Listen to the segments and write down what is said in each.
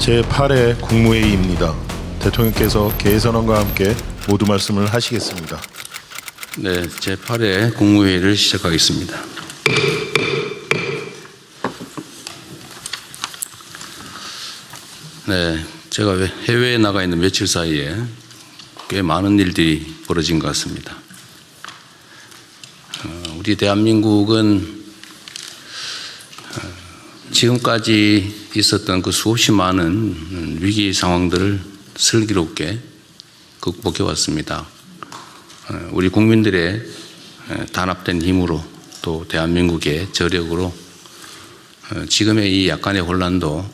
제8회 국무회의입니다. 대통령께서 개선안과 함께 모두 말씀을 하시겠습니다. 네, 제8회 국무회의를 시작하겠습니다. 네, 제가 해외에 나가 있는 며칠 사이에 꽤 많은 일들이 벌어진 것 같습니다. 우리 대한민국은 지금까지 있었던 그 수없이 많은 위기 상황들을 슬기롭게 극복해 왔습니다. 우리 국민들의 단합된 힘으로 또 대한민국의 저력으로 지금의 이 약간의 혼란도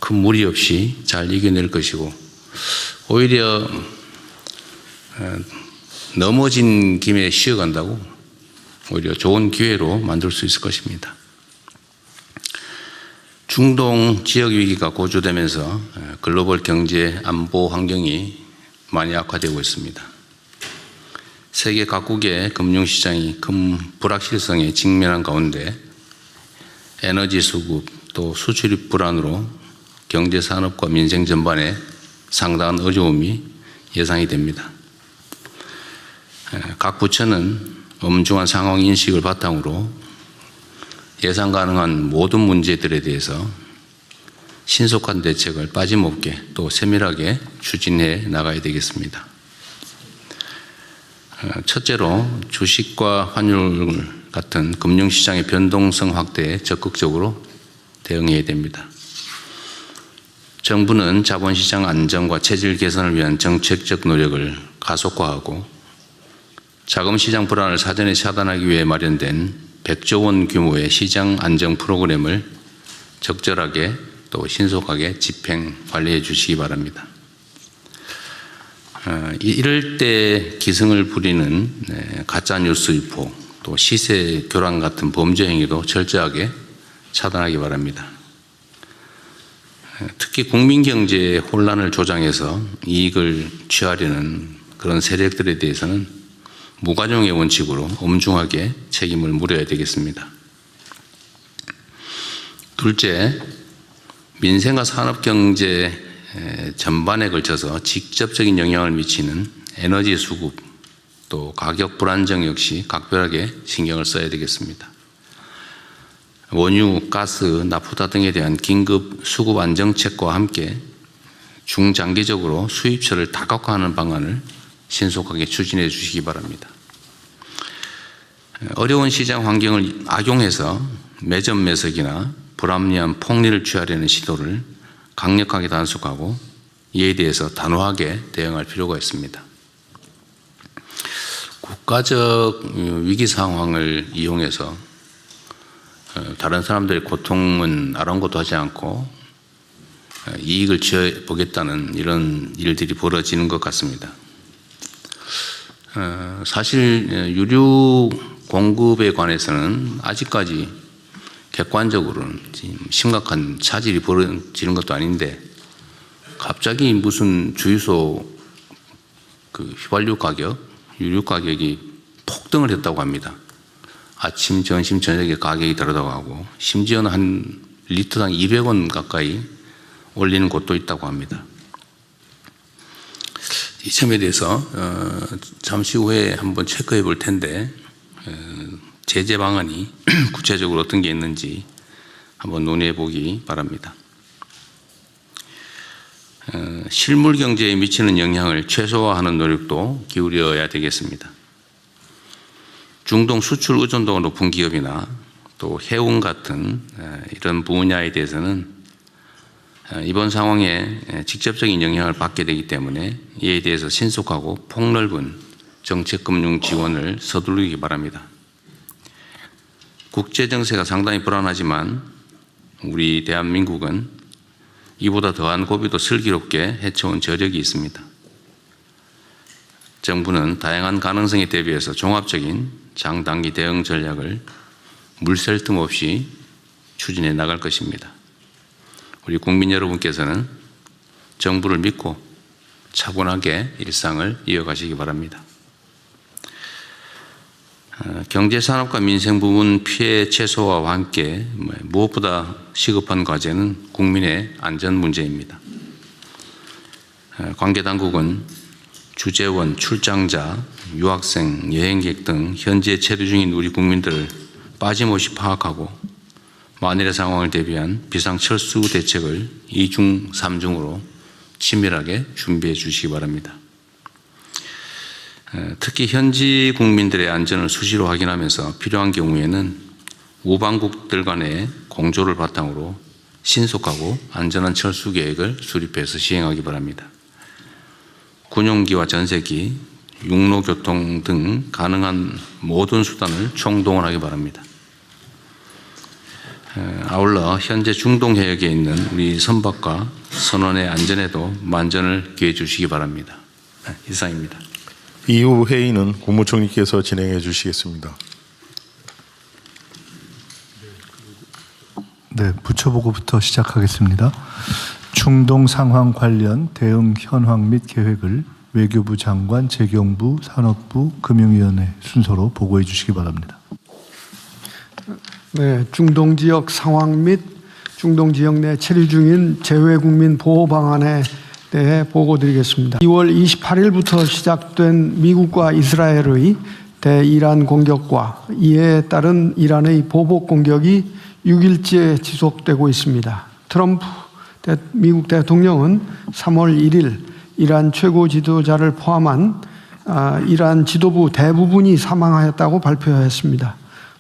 큰 무리 없이 잘 이겨낼 것이고, 오히려 넘어진 김에 쉬어간다고 오히려 좋은 기회로 만들 수 있을 것입니다. 중동 지역 위기가 고조되면서 글로벌 경제 안보 환경이 많이 악화되고 있습니다. 세계 각국의 금융시장이 큰 불확실성에 직면한 가운데 에너지 수급 또 수출입 불안으로 경제 산업과 민생 전반에 상당한 어려움이 예상이 됩니다. 각 부처는 엄중한 상황 인식을 바탕으로 예상 가능한 모든 문제들에 대해서 신속한 대책을 빠짐없게 또 세밀하게 추진해 나가야 되겠습니다. 첫째로 주식과 환율 같은 금융시장의 변동성 확대에 적극적으로 대응해야 됩니다. 정부는 자본시장 안정과 체질 개선을 위한 정책적 노력을 가속화하고 자금시장 불안을 사전에 차단하기 위해 마련된 100조 원 규모의 시장 안정 프로그램을 적절하게 또 신속하게 집행 관리해 주시기 바랍니다. 이럴 때 기승을 부리는 가짜뉴스 유포 또 시세 교란 같은 범죄 행위도 철저하게 차단하기 바랍니다. 특히 국민 경제의 혼란을 조장해서 이익을 취하려는 그런 세력들에 대해서는 무관용의 원칙으로 엄중하게 책임을 물어야 되겠습니다. 둘째, 민생과 산업경제 전반에 걸쳐서 직접적인 영향을 미치는 에너지 수급 또 가격 불안정 역시 각별하게 신경을 써야 되겠습니다. 원유, 가스, 나프타 등에 대한 긴급 수급 안정책과 함께 중장기적으로 수입처를 다각화하는 방안을 신속하게 추진해 주시기 바랍니다. 어려운 시장 환경을 악용해서 매점 매석이나 불합리한 폭리를 취하려는 시도를 강력하게 단속하고 이에 대해서 단호하게 대응할 필요가 있습니다. 국가적 위기 상황을 이용해서 다른 사람들의 고통은 아랑곳하지 않고 이익을 취해보겠다는 이런 일들이 벌어지는 것 같습니다. 사실 유류 공급에 관해서는 아직까지 객관적으로는 심각한 차질이 벌어지는 것도 아닌데 갑자기 무슨 주유소 그 휘발유 가격, 유류 가격이 폭등을 했다고 합니다. 아침, 점심, 저녁에 가격이 다르다고 하고 심지어는 한 리터당 200원 가까이 올리는 곳도 있다고 합니다. 이 점에 대해서 잠시 후에 한번 체크해 볼 텐데 제재 방안이 구체적으로 어떤 게 있는지 한번 논의해 보기 바랍니다. 실물 경제에 미치는 영향을 최소화하는 노력도 기울여야 되겠습니다. 중동 수출 의존도가 높은 기업이나 또 해운 같은 이런 분야에 대해서는 이번 상황에 직접적인 영향을 받게 되기 때문에 이에 대해서 신속하고 폭넓은 정책금융 지원을 서두르기 바랍니다. 국제 정세가 상당히 불안하지만 우리 대한민국은 이보다 더한 고비도 슬기롭게 헤쳐온 저력이 있습니다. 정부는 다양한 가능성에 대비해서 종합적인 장단기 대응 전략을 물샐 틈 없이 추진해 나갈 것입니다. 우리 국민 여러분께서는 정부를 믿고 차분하게 일상을 이어가시기 바랍니다. 경제산업과 민생 부문 피해 최소화와 함께 무엇보다 시급한 과제는 국민의 안전 문제입니다. 관계 당국은 주재원, 출장자, 유학생, 여행객 등 현재 체류 중인 우리 국민들을 빠짐없이 파악하고 만일의 상황을 대비한 비상철수 대책을 2중, 3중으로 치밀하게 준비해 주시기 바랍니다. 특히 현지 국민들의 안전을 수시로 확인하면서 필요한 경우에는 우방국들 간의 공조를 바탕으로 신속하고 안전한 철수 계획을 수립해서 시행하기 바랍니다. 군용기와 전세기, 육로교통 등 가능한 모든 수단을 총동원하기 바랍니다. 아울러 현재 중동 해역에 있는 우리 선박과 선원의 안전에도 만전을 기해 주시기 바랍니다. 이상입니다. 이후 회의는 국무총리께서 진행해 주시겠습니다. 네, 부처보고부터 시작하겠습니다. 중동 상황 관련 대응 현황 및 계획을 외교부 장관, 재경부, 산업부, 금융위원회 순서로 보고해 주시기 바랍니다. 네, 중동 지역 상황 및 중동 지역 내 체류 중인 재외국민 보호 방안에 대해 보고드리겠습니다. 2월 28일부터 시작된 미국과 이스라엘의 대이란 공격과 이에 따른 이란의 보복 공격이 6일째 지속되고 있습니다. 트럼프 미국 대통령은 3월 1일 이란 최고 지도자를 포함한 이란 지도부 대부분이 사망하였다고 발표했습니다.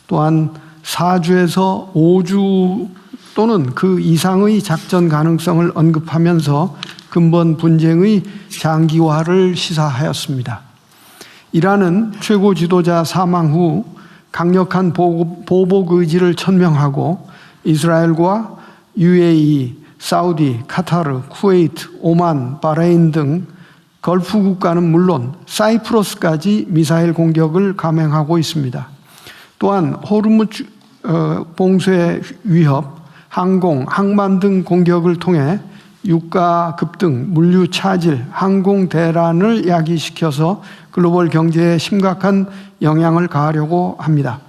또한 4주에서 5주 또는 그 이상의 작전 가능성을 언급하면서 근본 분쟁의 장기화를 시사하였습니다. 이란은 최고 지도자 사망 후 강력한 보복 의지를 천명하고 이스라엘과 UAE, 사우디, 카타르, 쿠웨이트, 오만, 바레인 등 걸프 국가는 물론 사이프러스까지 미사일 공격을 감행하고 있습니다. 또한 호르무즈 봉쇄 위협, 항공, 항만 등 공격을 통해 유가 급등, 물류 차질, 항공 대란을 야기시켜서 글로벌 경제에 심각한 영향을 가하려고 합니다.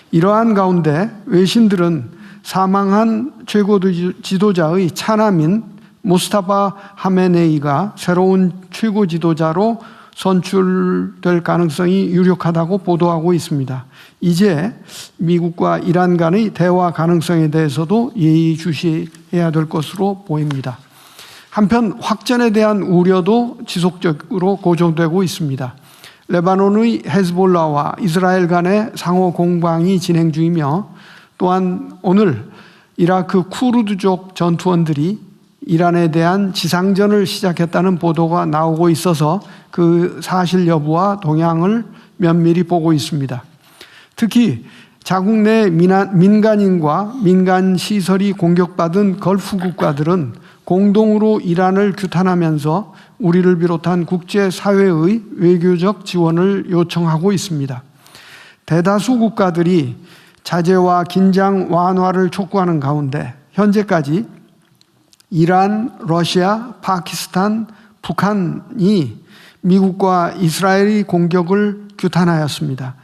이러한 가운데 외신들은 사망한 최고 지도자의 차남인 무스타파 하메네이가 새로운 최고 지도자로 선출될 가능성이 유력하다고 보도하고 있습니다. 이제 미국과 이란 간의 대화 가능성에 대해서도 예의주시해야 될 것으로 보입니다. 한편 확전에 대한 우려도 지속적으로 고조되고 있습니다. 레바논의 헤즈볼라와 이스라엘 간의 상호 공방이 진행 중이며 또한 오늘 이라크 쿠르드족 전투원들이 이란에 대한 지상전을 시작했다는 보도가 나오고 있어서 그 사실 여부와 동향을 면밀히 보고 있습니다. 특히 자국 내 민간인과 민간 시설이 공격받은 걸프 국가들은 공동으로 이란을 규탄하면서 우리를 비롯한 국제사회의 외교적 지원을 요청하고 있습니다. 대다수 국가들이 자제와 긴장 완화를 촉구하는 가운데 현재까지 이란, 러시아, 파키스탄, 북한이 미국과 이스라엘의 공격을 규탄하였습니다.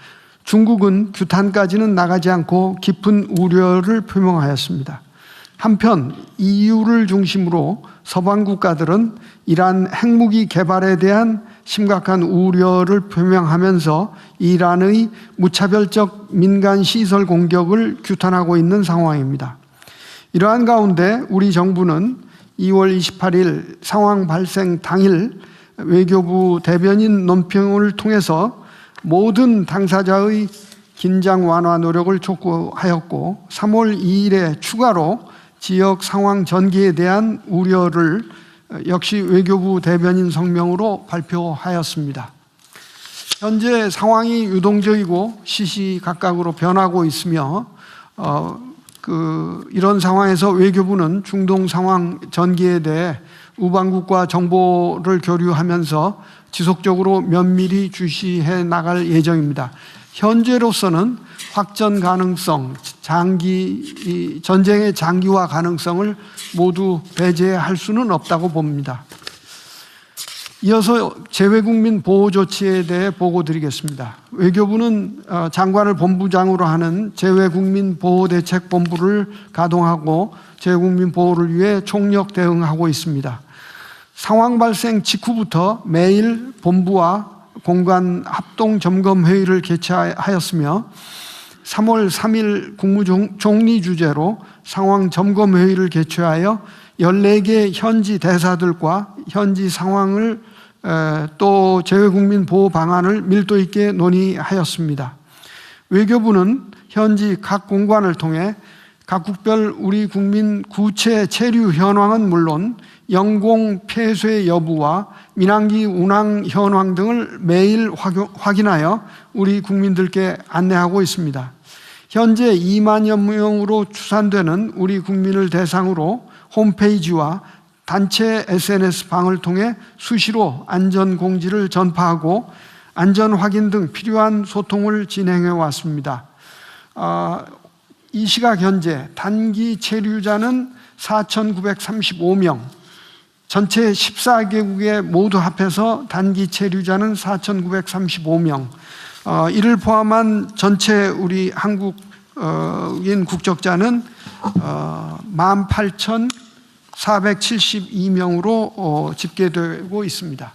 중국은 규탄까지는 나가지 않고 깊은 우려를 표명하였습니다. 한편 EU를 중심으로 서방 국가들은 이란 핵무기 개발에 대한 심각한 우려를 표명하면서 이란의 무차별적 민간 시설 공격을 규탄하고 있는 상황입니다. 이러한 가운데 우리 정부는 2월 28일 상황 발생 당일 외교부 대변인 논평을 통해서 모든 당사자의 긴장 완화 노력을 촉구하였고 3월 2일에 추가로 지역 상황 전개에 대한 우려를 역시 외교부 대변인 성명으로 발표하였습니다. 현재 상황이 유동적이고 시시각각으로 변하고 있으며 이런 상황에서 외교부는 중동 상황 전개에 대해 우방국과 정보를 교류하면서 지속적으로 면밀히 주시해 나갈 예정입니다. 현재로서는 확전 가능성, 전쟁의 장기화 가능성을 모두 배제할 수는 없다고 봅니다. 이어서 재외국민 보호 조치에 대해 보고드리겠습니다. 외교부는 장관을 본부장으로 하는 재외국민 보호대책본부를 가동하고 재외국민 보호를 위해 총력 대응하고 있습니다. 상황 발생 직후부터 매일 본부와 공관 합동 점검 회의를 개최하였으며 3월 3일 국무총리 주재로 상황 점검 회의를 개최하여 14개 현지 대사들과 현지 상황을 또 재외국민 보호 방안을 밀도 있게 논의하였습니다. 외교부는 현지 각 공관을 통해 각국별 우리 국민 구체 체류 현황은 물론 영공 폐쇄 여부와 민항기 운항 현황 등을 매일 확인하여 우리 국민들께 안내하고 있습니다. 현재 2만여 명으로 추산되는 우리 국민을 대상으로 홈페이지와 단체 SNS 방을 통해 수시로 안전 공지를 전파하고 안전 확인 등 필요한 소통을 진행해 왔습니다. 이 시각 현재 단기 체류자는 4,935명, 전체 14개국에 모두 합해서 단기 체류자는 4,935명, 이를 포함한 전체 우리 한국인 국적자는 18,472명으로 집계되고 있습니다.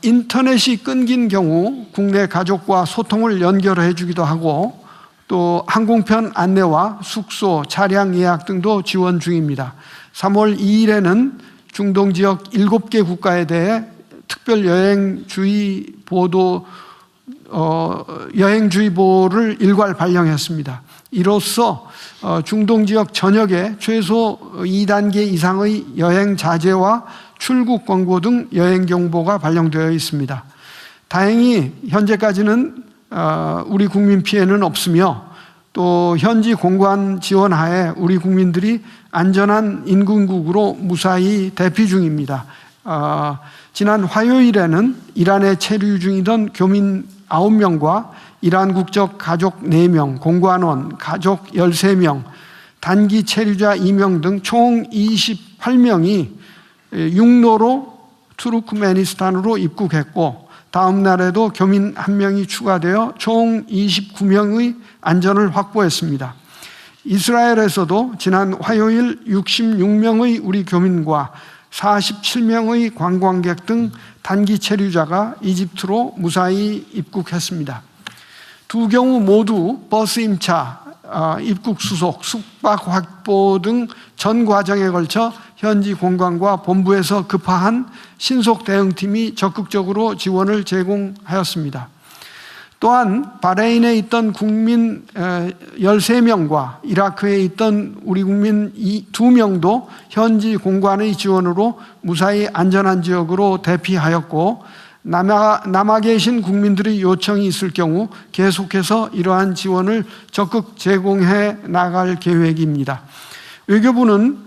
인터넷이 끊긴 경우 국내 가족과 소통을 연결해 주기도 하고 또 항공편 안내와 숙소, 차량 예약 등도 지원 중입니다. 3월 2일에는 중동 지역 7개 국가에 대해 특별 여행주의보를 일괄 발령했습니다. 이로써 중동 지역 전역에 최소 2단계 이상의 여행 자제와 출국 권고 등 여행 경보가 발령되어 있습니다. 다행히 현재까지는 우리 국민 피해는 없으며 또 현지 공관 지원하에 우리 국민들이 안전한 인근국으로 무사히 대피 중입니다. 지난 화요일에는 이란에 체류 중이던 교민 9명과 이란 국적 가족 4명, 공관원, 가족 13명, 단기 체류자 2명 등 총 28명이 육로로 투르크메니스탄으로 입국했고 다음 날에도 교민 1명이 추가되어 총 29명의 안전을 확보했습니다. 이스라엘에서도 지난 화요일 66명의 우리 교민과 47명의 관광객 등 단기 체류자가 이집트로 무사히 입국했습니다. 두 경우 모두 버스 임차, 입국 수속, 숙박 확보 등 전 과정에 걸쳐 현지 공관과 본부에서 급파한 신속 대응팀이 적극적으로 지원을 제공하였습니다. 또한 바레인에 있던 국민 13명과 이라크에 있던 우리 국민 2명도 현지 공관의 지원으로 무사히 안전한 지역으로 대피하였고 남아 계신 국민들의 요청이 있을 경우 계속해서 이러한 지원을 적극 제공해 나갈 계획입니다. 외교부는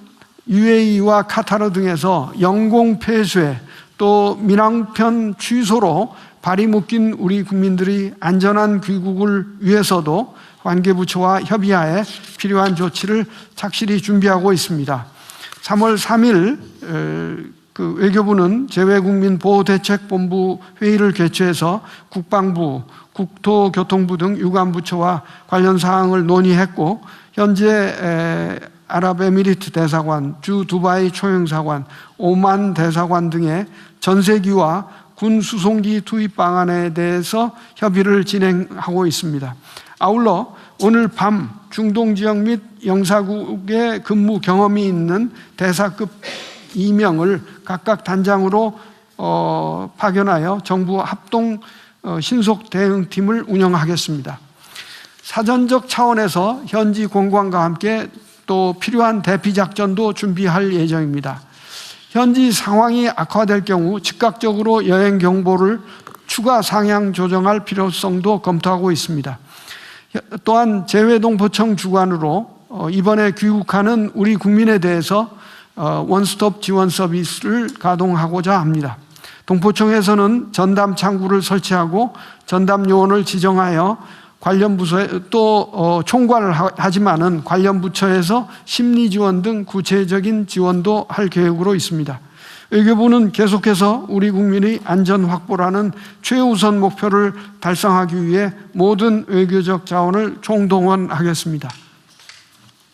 UAE와 카타르 등에서 영공 폐쇄 또 민항편 취소로 발이 묶인 우리 국민들이 안전한 귀국을 위해서도 관계부처와 협의하에 필요한 조치를 착실히 준비하고 있습니다. 3월 3일 외교부는 재외국민보호대책본부 회의를 개최해서 국방부, 국토교통부 등 유관부처와 관련 사항을 논의했고 현재 아랍에미리트 대사관, 주 두바이 초영사관, 오만 대사관 등의 전세기와 군 수송기 투입 방안에 대해서 협의를 진행하고 있습니다. 아울러 오늘 밤 중동 지역 및 영사국에 근무 경험이 있는 대사급 2명을 각각 단장으로 파견하여 정부 합동 신속 대응팀을 운영하겠습니다. 사전적 차원에서 현지 공관과 함께 또 필요한 대피 작전도 준비할 예정입니다. 현지 상황이 악화될 경우 즉각적으로 여행 경보를 추가 상향 조정할 필요성도 검토하고 있습니다. 또한 재외동포청 주관으로 이번에 귀국하는 우리 국민에 대해서 원스톱 지원 서비스를 가동하고자 합니다. 동포청에서는 전담 창구를 설치하고 전담 요원을 지정하여 관련 부서에 또 총괄을 하지만은 관련 부처에서 심리 지원 등 구체적인 지원도 할 계획으로 있습니다. 외교부는 계속해서 우리 국민의 안전 확보라는 최우선 목표를 달성하기 위해 모든 외교적 자원을 총동원하겠습니다.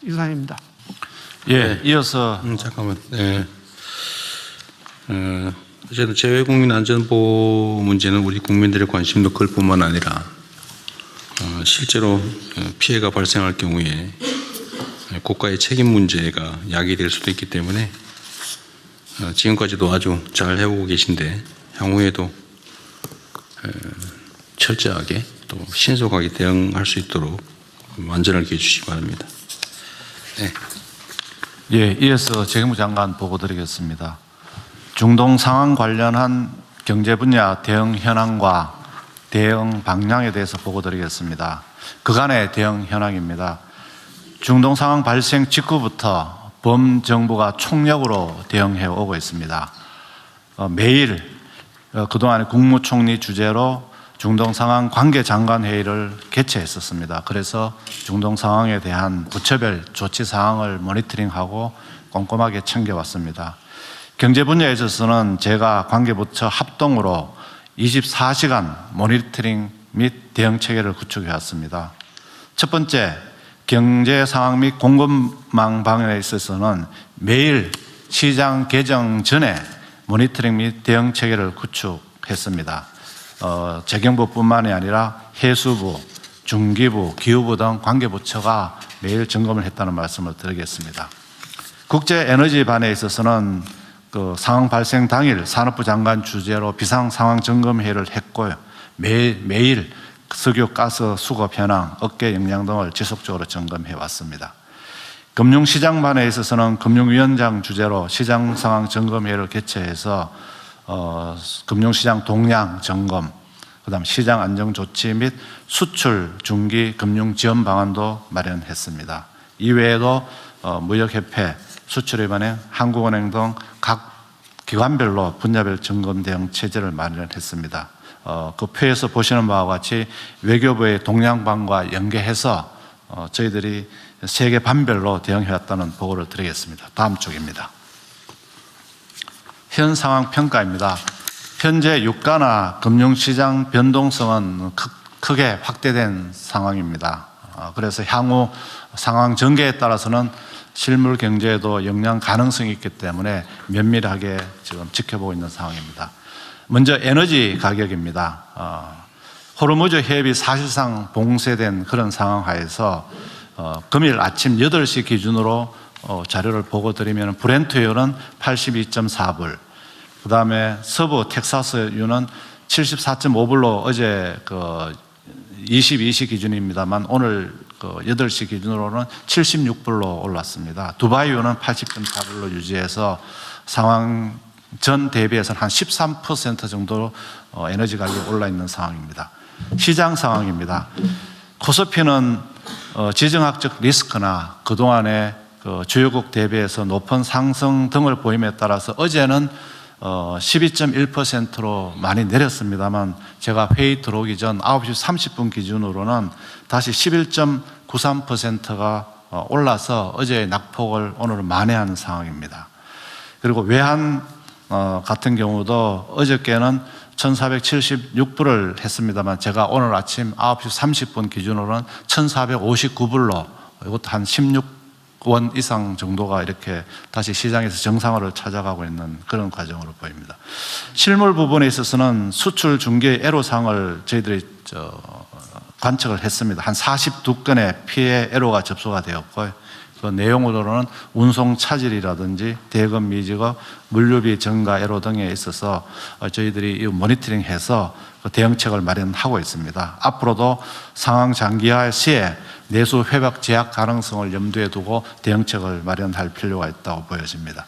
이상입니다. 예, 이어서 잠깐만. 네. 어쨌든 재외국민 안전보호 문제는 우리 국민들의 관심도 클 뿐만 아니라 실제로 피해가 발생할 경우에 국가의 책임 문제가 야기될 수도 있기 때문에 지금까지도 아주 잘 해오고 계신데 향후에도 철저하게 또 신속하게 대응할 수 있도록 만전을 기해 주시기 바랍니다. 네. 예, 이어서 재경부 장관 보고 드리겠습니다. 중동 상황 관련한 경제 분야 대응 현황과 대응 방향에 대해서 보고 드리겠습니다. 그간의 대응 현황입니다. 중동 상황 발생 직후부터 범정부가 총력으로 대응해 오고 있습니다. 매일 그동안 국무총리 주재로 중동 상황 관계장관 회의를 개최했었습니다. 그래서 중동 상황에 대한 부처별 조치 사항을 모니터링하고 꼼꼼하게 챙겨왔습니다. 경제 분야에 있어서는 제가 관계부처 합동으로 24시간 모니터링 및 대응 체계를 구축해 왔습니다. 첫 번째, 경제 상황 및 공급망 방향에 있어서는 매일 시장 개정 전에 모니터링 및 대응 체계를 구축했습니다. 재경부뿐만이 아니라 해수부, 중기부, 기후부 등 관계부처가 매일 점검을 했다는 말씀을 드리겠습니다. 국제에너지반에 있어서는 그 상황 발생 당일 산업부 장관 주재로 비상상황점검회의를 했고요. 매일 석유, 가스, 수급 현황, 업계 역량 등을 지속적으로 점검해 왔습니다. 금융시장반에 있어서는 금융위원장 주재로 시장상황 점검회의를 개최해서 금융시장 동향 점검, 그다음 시장 안정 조치 및 수출 중기 금융 지원 방안도 마련했습니다. 이외에도 무역협회, 수출입은행, 한국은행 등 각 기관별로 분야별 점검 대응 체제를 마련했습니다. 그 표에서 보시는 바와 같이 외교부의 동향반과 연계해서 저희들이 세계 반별로 대응해왔다는 보고를 드리겠습니다. 다음 쪽입니다. 현 상황 평가입니다. 현재 유가나 금융시장 변동성은 크게 확대된 상황입니다. 그래서 향후 상황 전개에 따라서는 실물 경제에도 영향 가능성이 있기 때문에 면밀하게 지금 지켜보고 있는 상황입니다. 먼저 에너지 가격입니다. 호르무즈 해협이 사실상 봉쇄된 그런 상황 하에서 금일 아침 8시 기준으로 자료를 보고 드리면 브렌트유는 82.4불, 그 다음에 서부 텍사스유는 74.5불로 어제 22시 기준입니다만 오늘 8시 기준으로는 76불로 올랐습니다. 두바이유는 80.4불로 유지해서 상황 전 대비해서는 한 13% 정도 에너지 가격이 올라 있는 상황입니다. 시장 상황입니다. 코스피는 지정학적 리스크나 그동안의 주요국 대비해서 높은 상승 등을 보임에 따라서 어제는 12.1%로 많이 내렸습니다만 제가 회의 들어오기 전 9시 30분 기준으로는 다시 11.93%가 올라서 어제의 낙폭을 오늘은 만회하는 상황입니다. 그리고 외환 같은 경우도 어저께는 1476불을 했습니다만 제가 오늘 아침 9시 30분 기준으로는 1459불로 이것도 한 16원 이상 정도가 이렇게 다시 시장에서 정상화를 찾아가고 있는 그런 과정으로 보입니다. 실물 부분에 있어서는 수출 중개 애로사항을 저희들이 관측을 했습니다. 한 42건의 피해 애로가 접수가 되었고요. 그 내용으로는 운송 차질이라든지 대금 미지급, 물류비 증가 애로 등에 있어서 저희들이 이 모니터링해서 대응책을 마련하고 있습니다. 앞으로도 상황 장기화 시에 내수 회복 제약 가능성을 염두에 두고 대응책을 마련할 필요가 있다고 보여집니다.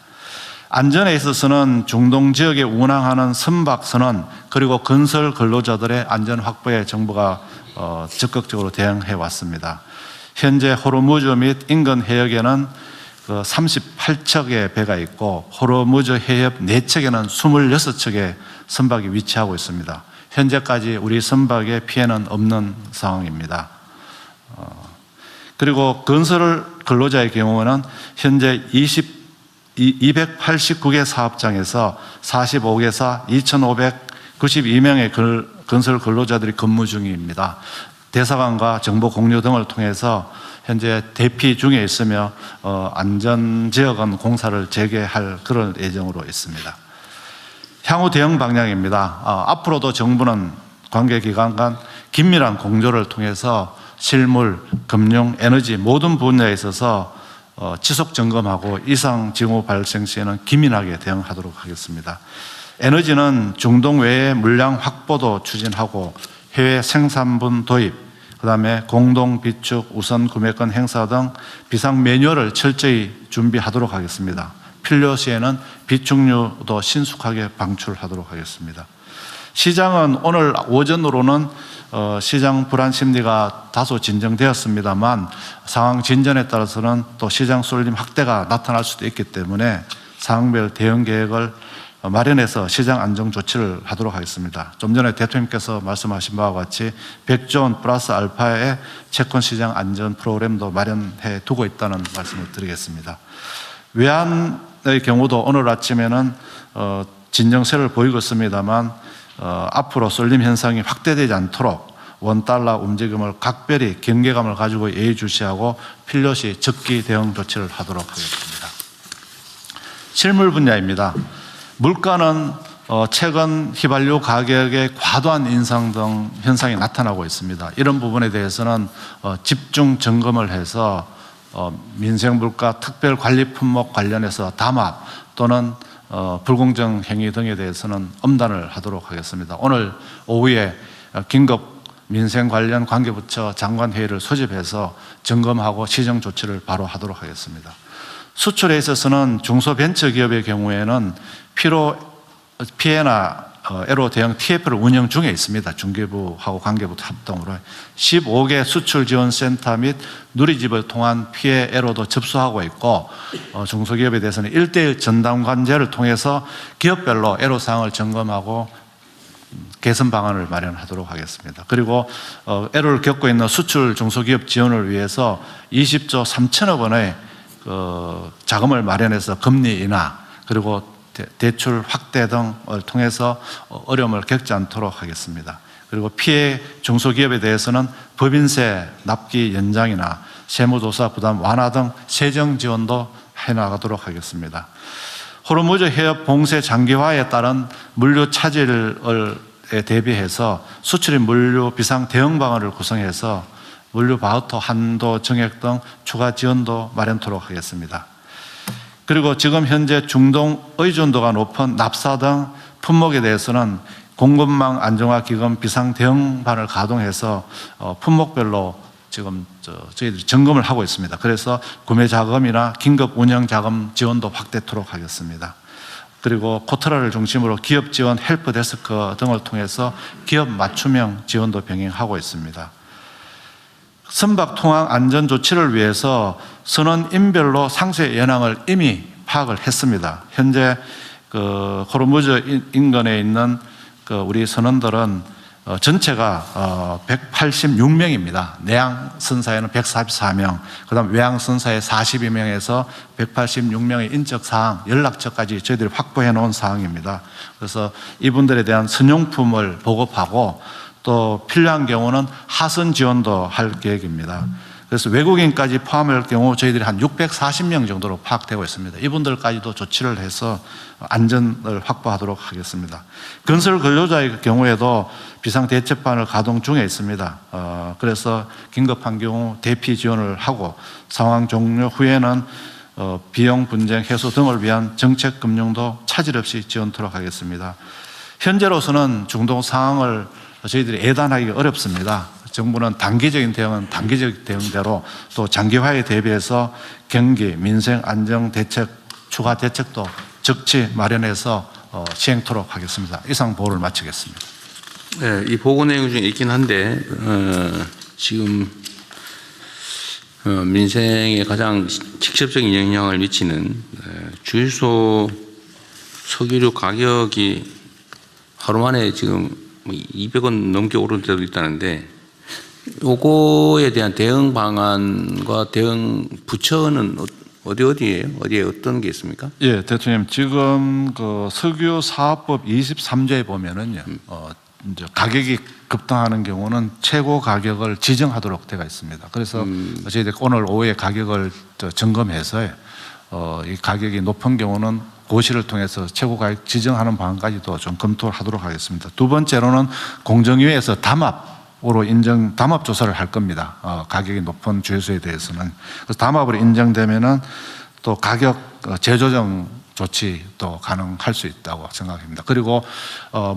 안전에 있어서는 중동 지역에 운항하는 선박선원 그리고 건설 근로자들의 안전 확보에 정부가 적극적으로 대응해 왔습니다. 현재 호르무즈 및 인근 해역에는 38척의 배가 있고 호르무즈 해협 4척에는 26척의 선박이 위치하고 있습니다. 현재까지 우리 선박에 피해는 없는 상황입니다. 그리고 건설 근로자의 경우는 현재 289개 사업장에서 45개사 2,592명의 건설 근로자들이 근무 중입니다. 대사관과 정보 공유 등을 통해서 현재 대피 중에 있으며 안전지역은 공사를 재개할 그런 예정으로 있습니다. 향후 대응 방향입니다. 앞으로도 정부는 관계기관 간 긴밀한 공조를 통해서 실물, 금융, 에너지 모든 분야에 있어서 지속 점검하고 이상 징후 발생 시에는 기민하게 대응하도록 하겠습니다. 에너지는 중동 외의 물량 확보도 추진하고 해외 생산분 도입, 그다음에 공동 비축 우선 구매권 행사 등 비상 매뉴얼을 철저히 준비하도록 하겠습니다. 필요 시에는 비축류도 신속하게 방출하도록 하겠습니다. 시장은 오늘 오전으로는 시장 불안 심리가 다소 진정되었습니다만 상황 진전에 따라서는 또 시장 쏠림 확대가 나타날 수도 있기 때문에 상황별 대응 계획을 마련해서 시장 안정 조치를 하도록 하겠습니다. 좀 전에 대통령께서 말씀하신 바와 같이 100조 원 플러스 알파의 채권 시장 안전 프로그램도 마련해 두고 있다는 말씀을 드리겠습니다. 외환의 경우도 오늘 아침에는 진정세를 보이고 있습니다만 앞으로 쏠림 현상이 확대되지 않도록 원달러 움직임을 각별히 경계감을 가지고 예의주시하고 필요시 적기 대응 조치를 하도록 하겠습니다. 실물 분야입니다. 물가는 최근 휘발유 가격의 과도한 인상 등 현상이 나타나고 있습니다. 이런 부분에 대해서는 집중 점검을 해서 민생 물가 특별 관리 품목 관련해서 담합 또는 불공정 행위 등에 대해서는 엄단을 하도록 하겠습니다. 오늘 오후에 긴급 민생 관련 관계부처 장관회의를 소집해서 점검하고 시정 조치를 바로 하도록 하겠습니다. 수출에 있어서는 중소벤처기업의 경우에는 피해나 애로 대응 TF를 운영 중에 있습니다. 중개부하고 관계부 합동으로 15개 수출지원센터 및 누리집을 통한 피해 애로도 접수하고 있고 중소기업에 대해서는 1:1 전담관제를 통해서 기업별로 애로사항을 점검하고 개선 방안을 마련하도록 하겠습니다. 그리고 애로를 겪고 있는 수출 중소기업 지원을 위해서 20조 3천억 원의 자금을 마련해서 금리 인하 그리고 대출 확대 등을 통해서 어려움을 겪지 않도록 하겠습니다. 그리고 피해 중소기업에 대해서는 법인세 납기 연장이나 세무조사 부담 완화 등 세정 지원도 해나가도록 하겠습니다. 호르무즈 해협 봉쇄 장기화에 따른 물류 차질에 대비해서 수출입 물류 비상 대응 방안을 구성해서 물류 바우처 한도 정액 등 추가 지원도 마련토록 하겠습니다. 그리고 지금 현재 중동 의존도가 높은 납사 등 품목에 대해서는 공급망 안정화 기금 비상 대응반을 가동해서 품목별로 지금 저희들이 점검을 하고 있습니다. 그래서 구매 자금이나 긴급 운영 자금 지원도 확대토록 하겠습니다. 그리고 코트라를 중심으로 기업 지원 헬프데스크 등을 통해서 기업 맞춤형 지원도 병행하고 있습니다. 선박 통항 안전 조치를 위해서 선원인별로 상세 현황을 이미 파악을 했습니다. 현재 호르무즈 인근에 있는 우리 선원들은 전체가 186명입니다. 내양 선사에는 144명, 그다음 외양 선사에 42명에서 186명의 인적 사항, 연락처까지 저희들이 확보해 놓은 사항입니다. 그래서 이분들에 대한 선용품을 보급하고 또 필요한 경우는 하선 지원도 할 계획입니다. 그래서 외국인까지 포함할 경우 저희들이 한 640명 정도로 파악되고 있습니다. 이분들까지도 조치를 해서 안전을 확보하도록 하겠습니다. 건설 근로자의 경우에도 비상대책반을 가동 중에 있습니다. 그래서 긴급한 경우 대피 지원을 하고 상황 종료 후에는 비용 분쟁 해소 등을 위한 정책 금융도 차질 없이 지원토록 하겠습니다. 현재로서는 중동 상황을 저희들이 예단하기 어렵습니다. 정부는 단기적인 대응은 단기적 대응대로 또 장기화에 대비해서 경기, 민생 안정 대책, 추가 대책도 적지 마련해서 시행토록 하겠습니다. 이상 보고를 마치겠습니다. 네, 이 보고 내용 중에 있긴 한데 지금 민생에 가장 직접적인 영향을 미치는 주유소 석유류 가격이 하루 만에 지금 200원 넘게 오른 데도 있다는데 요거에 대한 대응 방안과 대응 부처는 어디에 어떤 게 있습니까? 예, 대통령 지금 그 석유 사업법 23조에 보면은요, 이제 가격이 급등하는 경우는 최고 가격을 지정하도록 되어 있습니다. 그래서 저희들 오늘 오후에 가격을 점검해서 이 가격이 높은 경우는 고시를 통해서 최고 가격 지정하는 방안까지도 좀 검토를 하도록 하겠습니다. 두 번째로는 공정위에서 담합 조사를 할 겁니다. 가격이 높은 주유소에 대해서는. 그래서 담합으로 인정되면은 또 가격 재조정 조치도 가능할 수 있다고 생각합니다. 그리고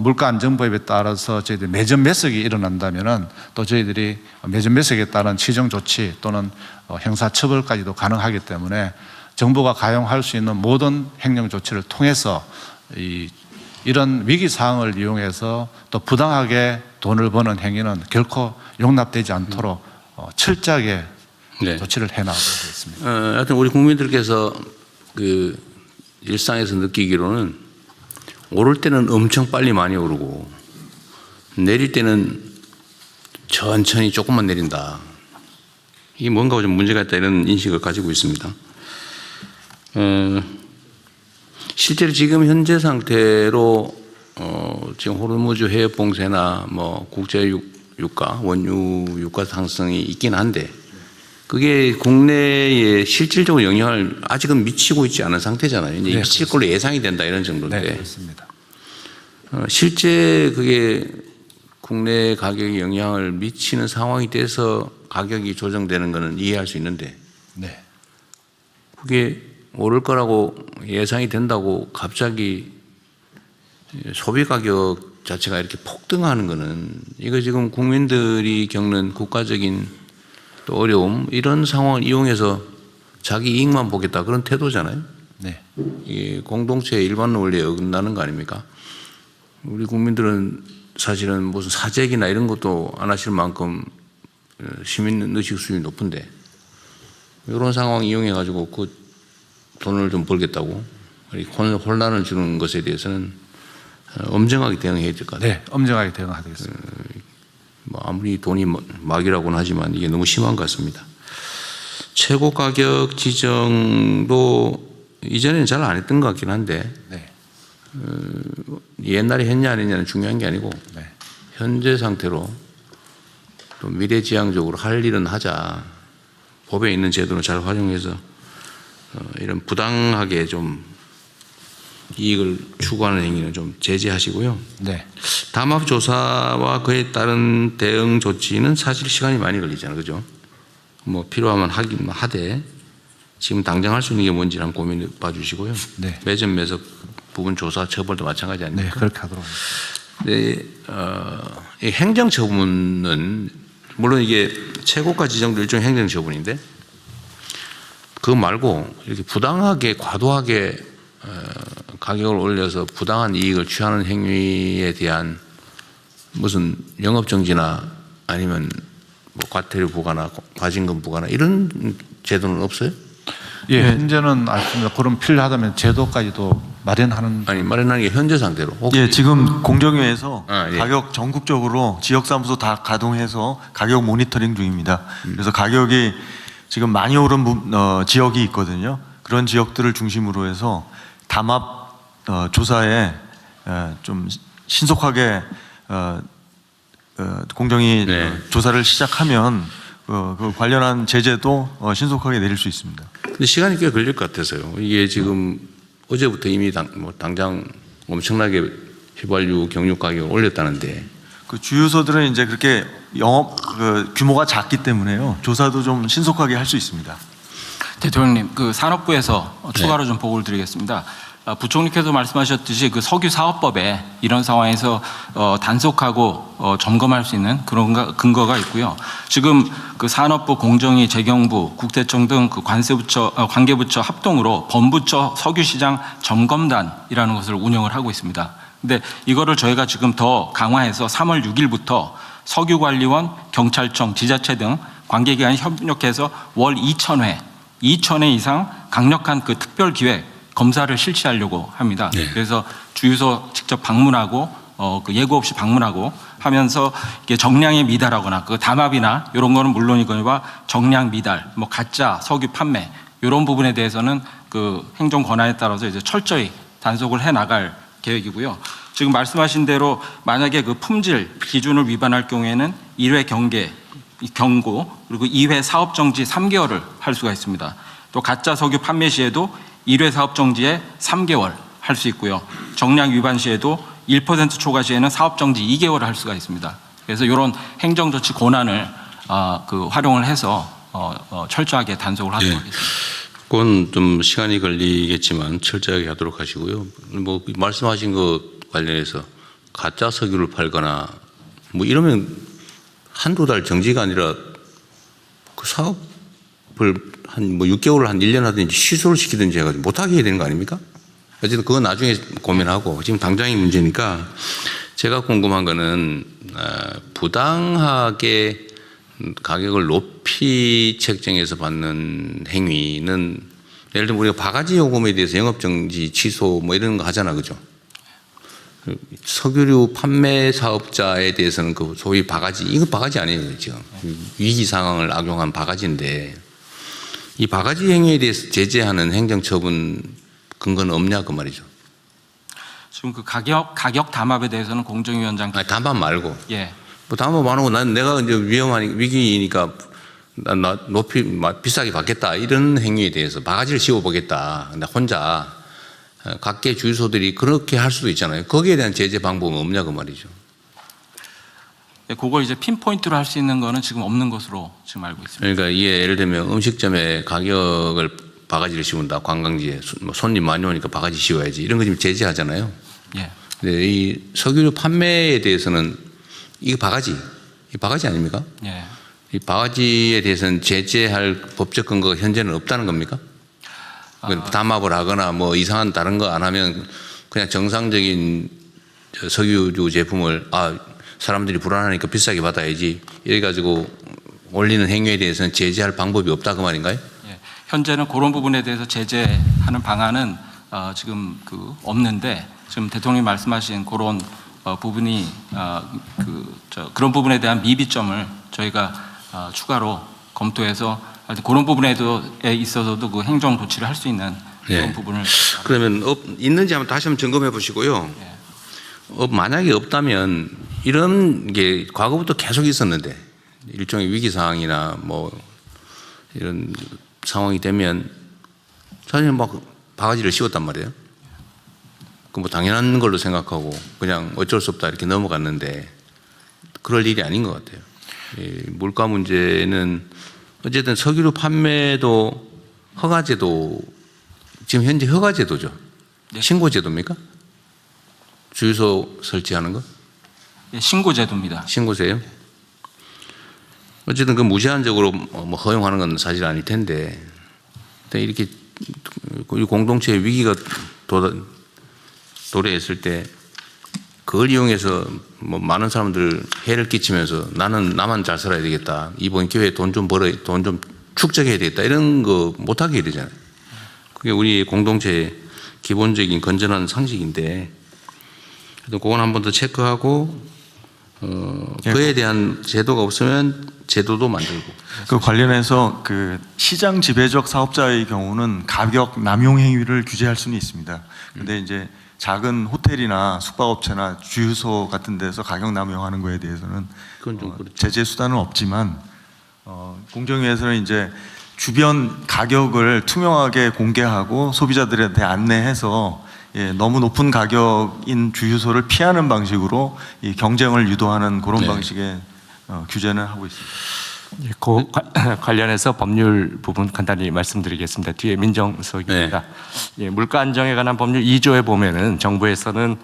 물가안정법에 따라서 저희들 매점 매석이 일어난다면은 또 저희들이 매점 매석에 따른 시정 조치 또는 형사처벌까지도 가능하기 때문에 정부가 가용할 수 있는 모든 행정 조치를 통해서 이런 위기 상황을 이용해서 또 부당하게 돈을 버는 행위는 결코 용납되지 않도록 철저하게 네. 조치를 해나가도록 하겠습니다. 하여튼 우리 국민들께서 그 일상에서 느끼기로는 오를 때는 엄청 빨리 많이 오르고 내릴 때는 천천히 조금만 내린다. 이게 뭔가 좀 문제가 있다 이런 인식을 가지고 있습니다. 실제로 지금 현재 상태로 지금 호르무즈 해협 봉쇄나 뭐 국제 유가, 원유 유가 상승이 있긴 한데 그게 국내에 실질적으로 영향을 아직은 미치고 있지 않은 상태잖아요. 이제 네, 미칠 걸로 예상이 된다 이런 정도인데. 네, 그렇습니다. 실제 그게 국내 가격에 영향을 미치는 상황이 돼서 가격이 조정되는 것은 이해할 수 있는데 네. 그게 오를 거라고 예상이 된다고 갑자기 소비 가격 자체가 이렇게 폭등하는 것은 이거 지금 국민들이 겪는 국가적인 또 어려움 이런 상황을 이용해서 자기 이익만 보겠다 그런 태도잖아요. 네. 이게 공동체의 일반 원리에 어긋나는 거 아닙니까? 우리 국민들은 사실은 무슨 사재기나 이런 것도 안 하실 만큼 시민 의식 수준이 높은데 이런 상황 이용해 가지고 그 돈을 좀 벌겠다고 혼란을 주는 것에 대해서는 엄정하게 대응해야 될 것 같아요. 네, 엄정하게 대응하겠습니다. 뭐 아무리 돈이 막이라고는 하지만 이게 너무 심한 것 같습니다. 최고 가격 지정도 이전에는 잘 안 했던 것 같긴 한데 네. 옛날에 했냐 안 했냐는 중요한 게 아니고 네. 현재 상태로 또 미래지향적으로 할 일은 하자. 법에 있는 제도를 잘 활용해서 이런 부당하게 좀 이익을 추구하는 행위는 좀 제재하시고요. 네. 담합 조사와 그에 따른 대응 조치는 사실 시간이 많이 걸리잖아요. 그죠? 뭐 필요하면 하긴 하되 지금 당장 할 수 있는 게 뭔지 한번 고민해 봐 주시고요. 네. 매점 매석 부분 조사 처벌도 마찬가지 아닙니까? 네, 그렇게 하도록 하겠습니다. 네, 이 행정처분은 물론 이게 최고가 지정도 일종의 행정처분인데 그거 말고 이렇게 부당하게 과도하게 가격을 올려서 부당한 이익을 취하는 행위에 대한 무슨 영업정지나 아니면 뭐 과태료 부과나 과징금 부과나 이런 제도는 없어요? 예, 현재는 알겠습니다. 그럼 필요하다면 제도까지도 마련하는. 아니 마련하는 게 현재 상태로. 예, 지금 공정위에서 예. 가격 전국적으로 지역사무소 다 가동해서 가격 모니터링 중입니다. 그래서 가격이 지금 많이 오른 지역이 있거든요. 그런 지역들을 중심으로 해서 담합 조사에 좀 신속하게 공정위 네. 조사를 시작하면 그 관련한 제재도 신속하게 내릴 수 있습니다. 근데 시간이 꽤 걸릴 것 같아서요. 이게 지금 어제부터 이미 당장 엄청나게 휘발유 경유 가격을 올렸다는데 그 주유소들은 이제 그렇게 영업 규모가 작기 때문에요. 조사도 좀 신속하게 할 수 있습니다. 대통령님, 그 산업부에서 추가로 좀 보고를 드리겠습니다. 부총리께서 말씀하셨듯이 그 석유 사업법에 이런 상황에서 단속하고 점검할 수 있는 그런 근거가 있고요. 지금 그 산업부, 공정위, 재경부, 국세청 등 그 관계부처 합동으로 범부처 석유시장 점검단이라는 것을 운영을 하고 있습니다. 근데 이거를 저희가 지금 더 강화해서 3월 6일부터 석유관리원, 경찰청, 지자체 등 관계기관이 협력해서 월 2,000회 이상 강력한 그 특별기획 검사를 실시하려고 합니다. 네. 그래서 주유소 직접 방문하고 그 예고 없이 방문하고 하면서 이게 정량에 미달하거나 그 담합이나 이런 거는 물론이거니와 정량 미달, 뭐 가짜 석유 판매 이런 부분에 대해서는 그 행정 권한에 따라서 이제 철저히 단속을 해 나갈 계획이고요. 지금 말씀하신 대로 만약에 그 품질 기준을 위반할 경우에는 1회 경고 그리고 2회 사업 정지 3개월을 할 수가 있습니다. 또 가짜 석유 판매 시에도 1회 사업 정지에 3개월 할 수 있고요. 정량 위반 시에도 1% 초과 시에는 사업 정지 2개월을 할 수가 있습니다. 그래서 이런 행정조치 권한을 활용을 해서 철저하게 단속을 하도록 하겠습니다. 그건 좀 시간이 걸리겠지만 철저하게 하도록 하시고요. 뭐 말씀하신 것 관련해서 가짜 석유를 팔거나 뭐 이러면 한두 달 정지가 아니라 그 사업을 한 뭐 6개월을 한 1년 하든지 취소를 시키든지 해가지고 못하게 해야 되는 거 아닙니까? 어쨌든 그건 나중에 고민하고 지금 당장의 문제니까 제가 궁금한 거는 부당하게 가격을 높이 책정해서 받는 행위는 예를 들면 우리가 바가지 요금에 대해서 영업정지 취소 뭐 이런 거 하잖아, 그죠? 석유류 판매 사업자에 대해서는 그 소위 바가지, 이거 바가지 아니에요, 지금. 위기 상황을 악용한 바가지인데 이 바가지 행위에 대해서 제재하는 행정처분 근거는 없냐 그 말이죠. 지금 그 가격 담합에 대해서는 공정위원장 아니, 담합 말고. 예. 뭐 담합 안 하고 난 내가 이제 위험한 위기니까 나 높이 비싸게 받겠다 이런 행위에 대해서 바가지를 씌워보겠다. 나 혼자 각계 주유소들이 그렇게 할 수도 있잖아요. 거기에 대한 제재 방법은 없냐 그 말이죠. 예, 그걸 이제 핀포인트로 할 수 있는 거는 지금 없는 것으로 지금 알고 있습니다. 그러니까 이게 예를 들면 음식점에 가격을 바가지를 씌운다. 관광지에 손님 많이 오니까 바가지 씌워야지. 이런 거 지금 제재하잖아요. 예. 근데 이 석유류 판매에 대해서는 이게 바가지 아닙니까? 예. 이 바가지에 대해서는 제재할 법적 근거가 현재는 없다는 겁니까? 담합을 하거나 뭐 이상한 다른 거 안 하면 그냥 정상적인 석유류 제품을 사람들이 불안하니까 비싸게 받아야지 이래가지고 올리는 행위에 대해서는 제재할 방법이 없다 그 말인가요? 예. 현재는 그런 부분에 대해서 제재하는 방안은 지금 없는데 지금 대통령이 말씀하신 그런 부분이 그런 부분에 대한 미비점을 저희가 추가로 검토해서 그런 부분에 있어서도 그 행정 조치를 할 수 있는 그런 네. 부분을 그러면 있는지 한번 다시 한번 점검해 보시고요. 만약에 없다면 이런 게 과거부터 계속 있었는데 일종의 위기 상황이나 뭐 이런 상황이 되면 사실 막 바가지를 씌웠단 말이에요. 그 뭐 당연한 걸로 생각하고 그냥 어쩔 수 없다 이렇게 넘어갔는데 그럴 일이 아닌 것 같아요. 이 물가 문제는 어쨌든 석유류 판매도 허가제도 지금 현재 허가제도죠. 네. 신고제도입니까? 주유소 설치하는 거? 예, 신고제도입니다. 신고세요? 어쨌든 그 무제한적으로 뭐 허용하는 건 사실 아닐 텐데 이렇게 공동체의 위기가 도래했을 때 그걸 이용해서 뭐 많은 사람들 해를 끼치면서 나만 잘 살아야 되겠다. 이번 기회에 돈 좀 축적해야 되겠다. 이런 거 못하게 해야 되잖아요. 그게 우리 공동체의 기본적인 건전한 상식인데 그건 한 번 더 체크하고 그에 대한 제도가 없으면 제도도 만들고. 그 관련해서 그 시장 지배적 사업자의 경우는 가격 남용 행위를 규제할 수는 있습니다. 근데 이제 작은 호텔이나 숙박업체나 주유소 같은 데서 가격 남용하는 거에 대해서는 그건 좀 그렇죠. 제재 수단은 없지만 공정위에서는 이제 주변 가격을 투명하게 공개하고 소비자들한테 안내해서 너무 높은 가격인 주유소를 피하는 방식으로 이 경쟁을 유도하는 그런 네. 방식의 규제는 하고 있습니다. 예, 그 관련해서 법률 부분 간단히 말씀드리겠습니다. 뒤에 민정수석입니다. 예, 물가 안정에 관한 법률 2조에 보면은 정부에서는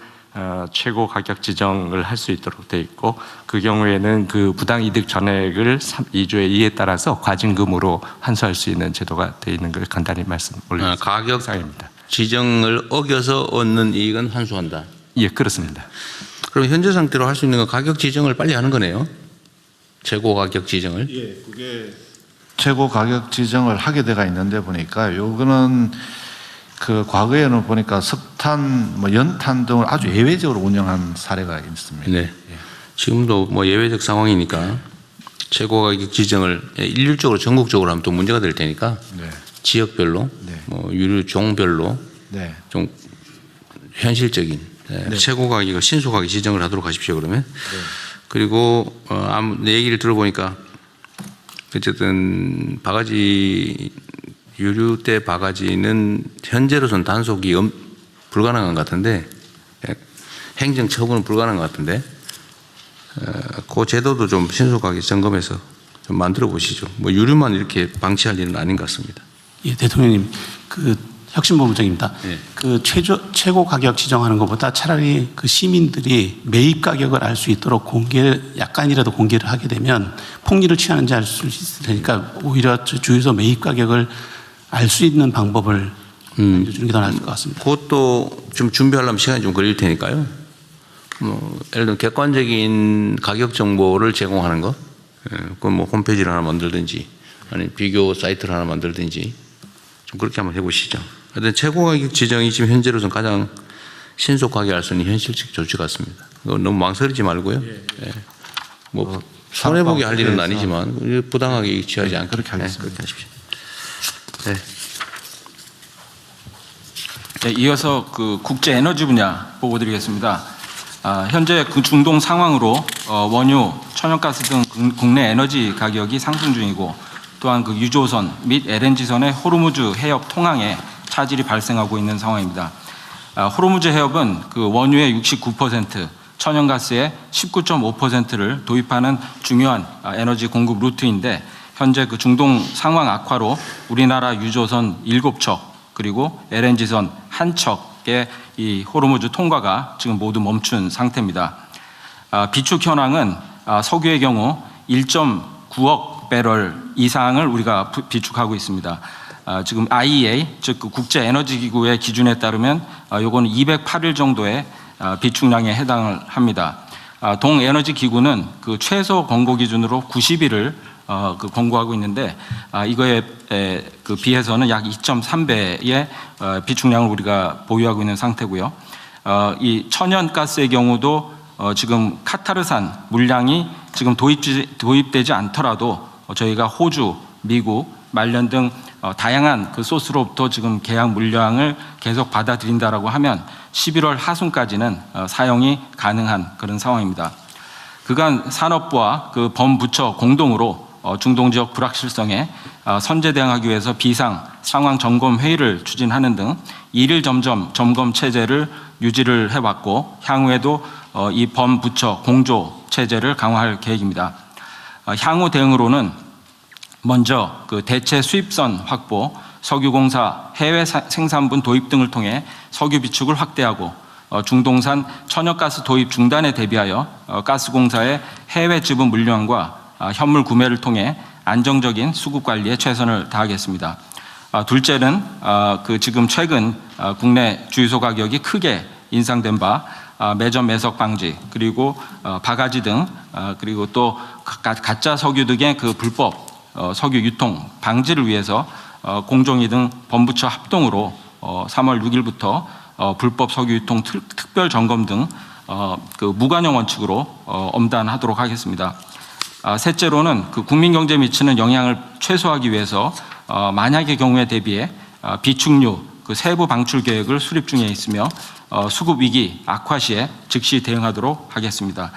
최고 가격 지정을 할 수 있도록 돼 있고 그 경우에는 그 부당 이득 전액을 2조의 2에 따라서 과징금으로 환수할 수 있는 제도가 돼 있는 걸 간단히 말씀 올리겠습니다. 가격 사항입니다. 지정을 어겨서 얻는 이익은 환수한다. 예, 그렇습니다. 그럼 현재 상태로 할 수 있는 건 가격 지정을 빨리 하는 거네요. 최고 가격 지정을. 예, 그게 최고 가격 지정을 하게 돼가 있는데 보니까 요거는 그 과거에는 보니까 석탄, 뭐 연탄 등을 아주 예외적으로 운영한 사례가 있습니다. 네. 지금도 뭐 예외적 상황이니까 최고 가격 지정을 일률적으로 전국적으로 하면 또 문제가 될 테니까 네. 지역별로, 네. 뭐 유류 종별로 네. 좀 현실적인 최고 가격을 신속하게 지정을 하도록 하십시오. 그러면 그리고 내 얘기를 들어보니까 어쨌든 바가지 유류대 바가지는 현재로서는 단속이 불가능한 것 같은데 행정 처분은 불가능한 것 같은데 그 제도도 좀 신속하게 점검해서 좀 만들어 보시죠. 뭐 유류만 이렇게 방치할 일은 아닌 것 같습니다. 예, 대통령님, 그 혁신본부장입니다. 예. 그 최고 가격 지정하는 것보다 차라리 그 시민들이 매입 가격을 알 수 있도록 약간이라도 공개를 하게 되면 폭리를 취하는지 알 수 있을 테니까 오히려 주유소 매입 가격을 알 수 있는 방법을 알려주는 게 더 나을 것 같습니다. 그것도 좀 준비하려면 시간이 좀 걸릴 테니까요. 뭐 예를 들면 객관적인 가격 정보를 제공하는 거, 그건 뭐 홈페이지를 하나 만들든지 아니면 비교 사이트를 하나 만들든지 좀 그렇게 한번 해보시죠. 하여튼 최고 가격 지정이 지금 현재로서는 가장 신속하게 할 수 있는 현실적 조치 같습니다. 너무 망설이지 말고요. 예. 뭐 손해보게 할 일은 아니지만 부당하게 취하지 않게 그렇게 하겠습니다. 그렇게 하십시오. 네. 네, 이어서 그 국제 에너지 분야 보고 드리겠습니다. 현재 그 중동 상황으로 원유, 천연가스 등 국내 에너지 가격이 상승 중이고 또한 그 유조선 및 LNG선의 호르무즈 해협 통항에 차질이 발생하고 있는 상황입니다. 호르무즈 해협은 그 원유의 69%, 천연가스의 19.5%를 도입하는 중요한 에너지 공급 루트인데 현재 그 중동 상황 악화로 우리나라 유조선 7척 그리고 LNG선 1척의 이 호르무즈 통과가 지금 모두 멈춘 상태입니다. 비축 현황은 석유의 경우 1.9억 배럴 이상을 우리가 비축하고 있습니다. 지금 IEA 즉 그 국제 에너지 기구의 기준에 따르면 요거는 208일 정도의 비축량에 해당을 합니다. 동 에너지 기구는 그 최소 권고 기준으로 90일을 그 권고하고 있는데 이거에 그 비해서는 약 2.3배의 비축량을 우리가 보유하고 있는 상태고요. 이 천연가스의 경우도 지금 카타르산 물량이 지금 도입되지 않더라도 저희가 호주, 미국, 말년 등 다양한 그 소스로부터 지금 계약 물량을 계속 받아들인다라고 하면 11월 하순까지는 사용이 가능한 그런 상황입니다. 그간 산업부와 그 범부처 공동으로 중동 지역 불확실성에 선제 대응하기 위해서 비상 상황 점검 회의를 추진하는 등 일일 점검 체제를 유지를 해왔고 향후에도 이 범부처 공조 체제를 강화할 계획입니다. 향후 대응으로는 먼저 그 대체 수입선 확보, 석유공사 해외 생산분 도입 등을 통해 석유 비축을 확대하고 중동산 천연가스 도입 중단에 대비하여 가스공사의 해외 지분 물량과 현물 구매를 통해 안정적인 수급 관리에 최선을 다하겠습니다. 둘째는 그 지금 최근 국내 주유소 가격이 크게 인상된 바 매점 매석 방지 그리고 바가지 등 그리고 또 가짜 석유 등의 그 불법 석유 유통 방지를 위해서 공정위 등 범부처 합동으로 3월 6일부터 불법 석유 유통 특별 점검 등 그 무관용 원칙으로 엄단하도록 하겠습니다. 셋째로는 그 국민 경제에 미치는 영향을 최소화하기 위해서 만약의 경우에 대비해 비축류 그 세부 방출 계획을 수립 중에 있으며 수급 위기 악화 시에 즉시 대응하도록 하겠습니다.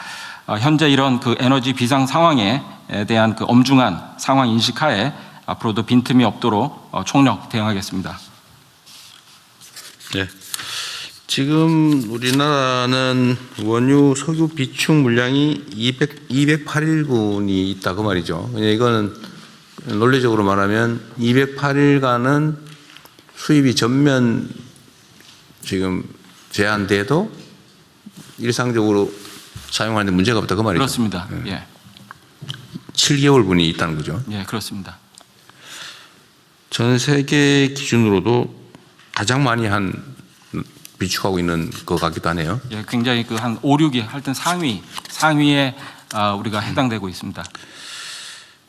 현재 이런 그 에너지 비상 상황에 대한 그 엄중한 상황 인식하에 앞으로도 빈틈이 없도록 총력 대응하겠습니다. 네. 지금 우리나라는 원유 석유 비축 물량이 208일분이 있다 그 말이죠. 이거는 논리적으로 말하면 208일간은 수입이 전면 지금 제한돼도 일상적으로 사용하는데 문제가 없다 그 말이죠. 그렇습니다. 예. 7개월분이 있다는 거죠. 예, 그렇습니다. 전 세계 기준으로도 가장 많이 비축하고 있는 것 같기도 하네요. 예, 굉장히 그 한 5, 6위 하여튼 상위에 우리가 해당되고 있습니다.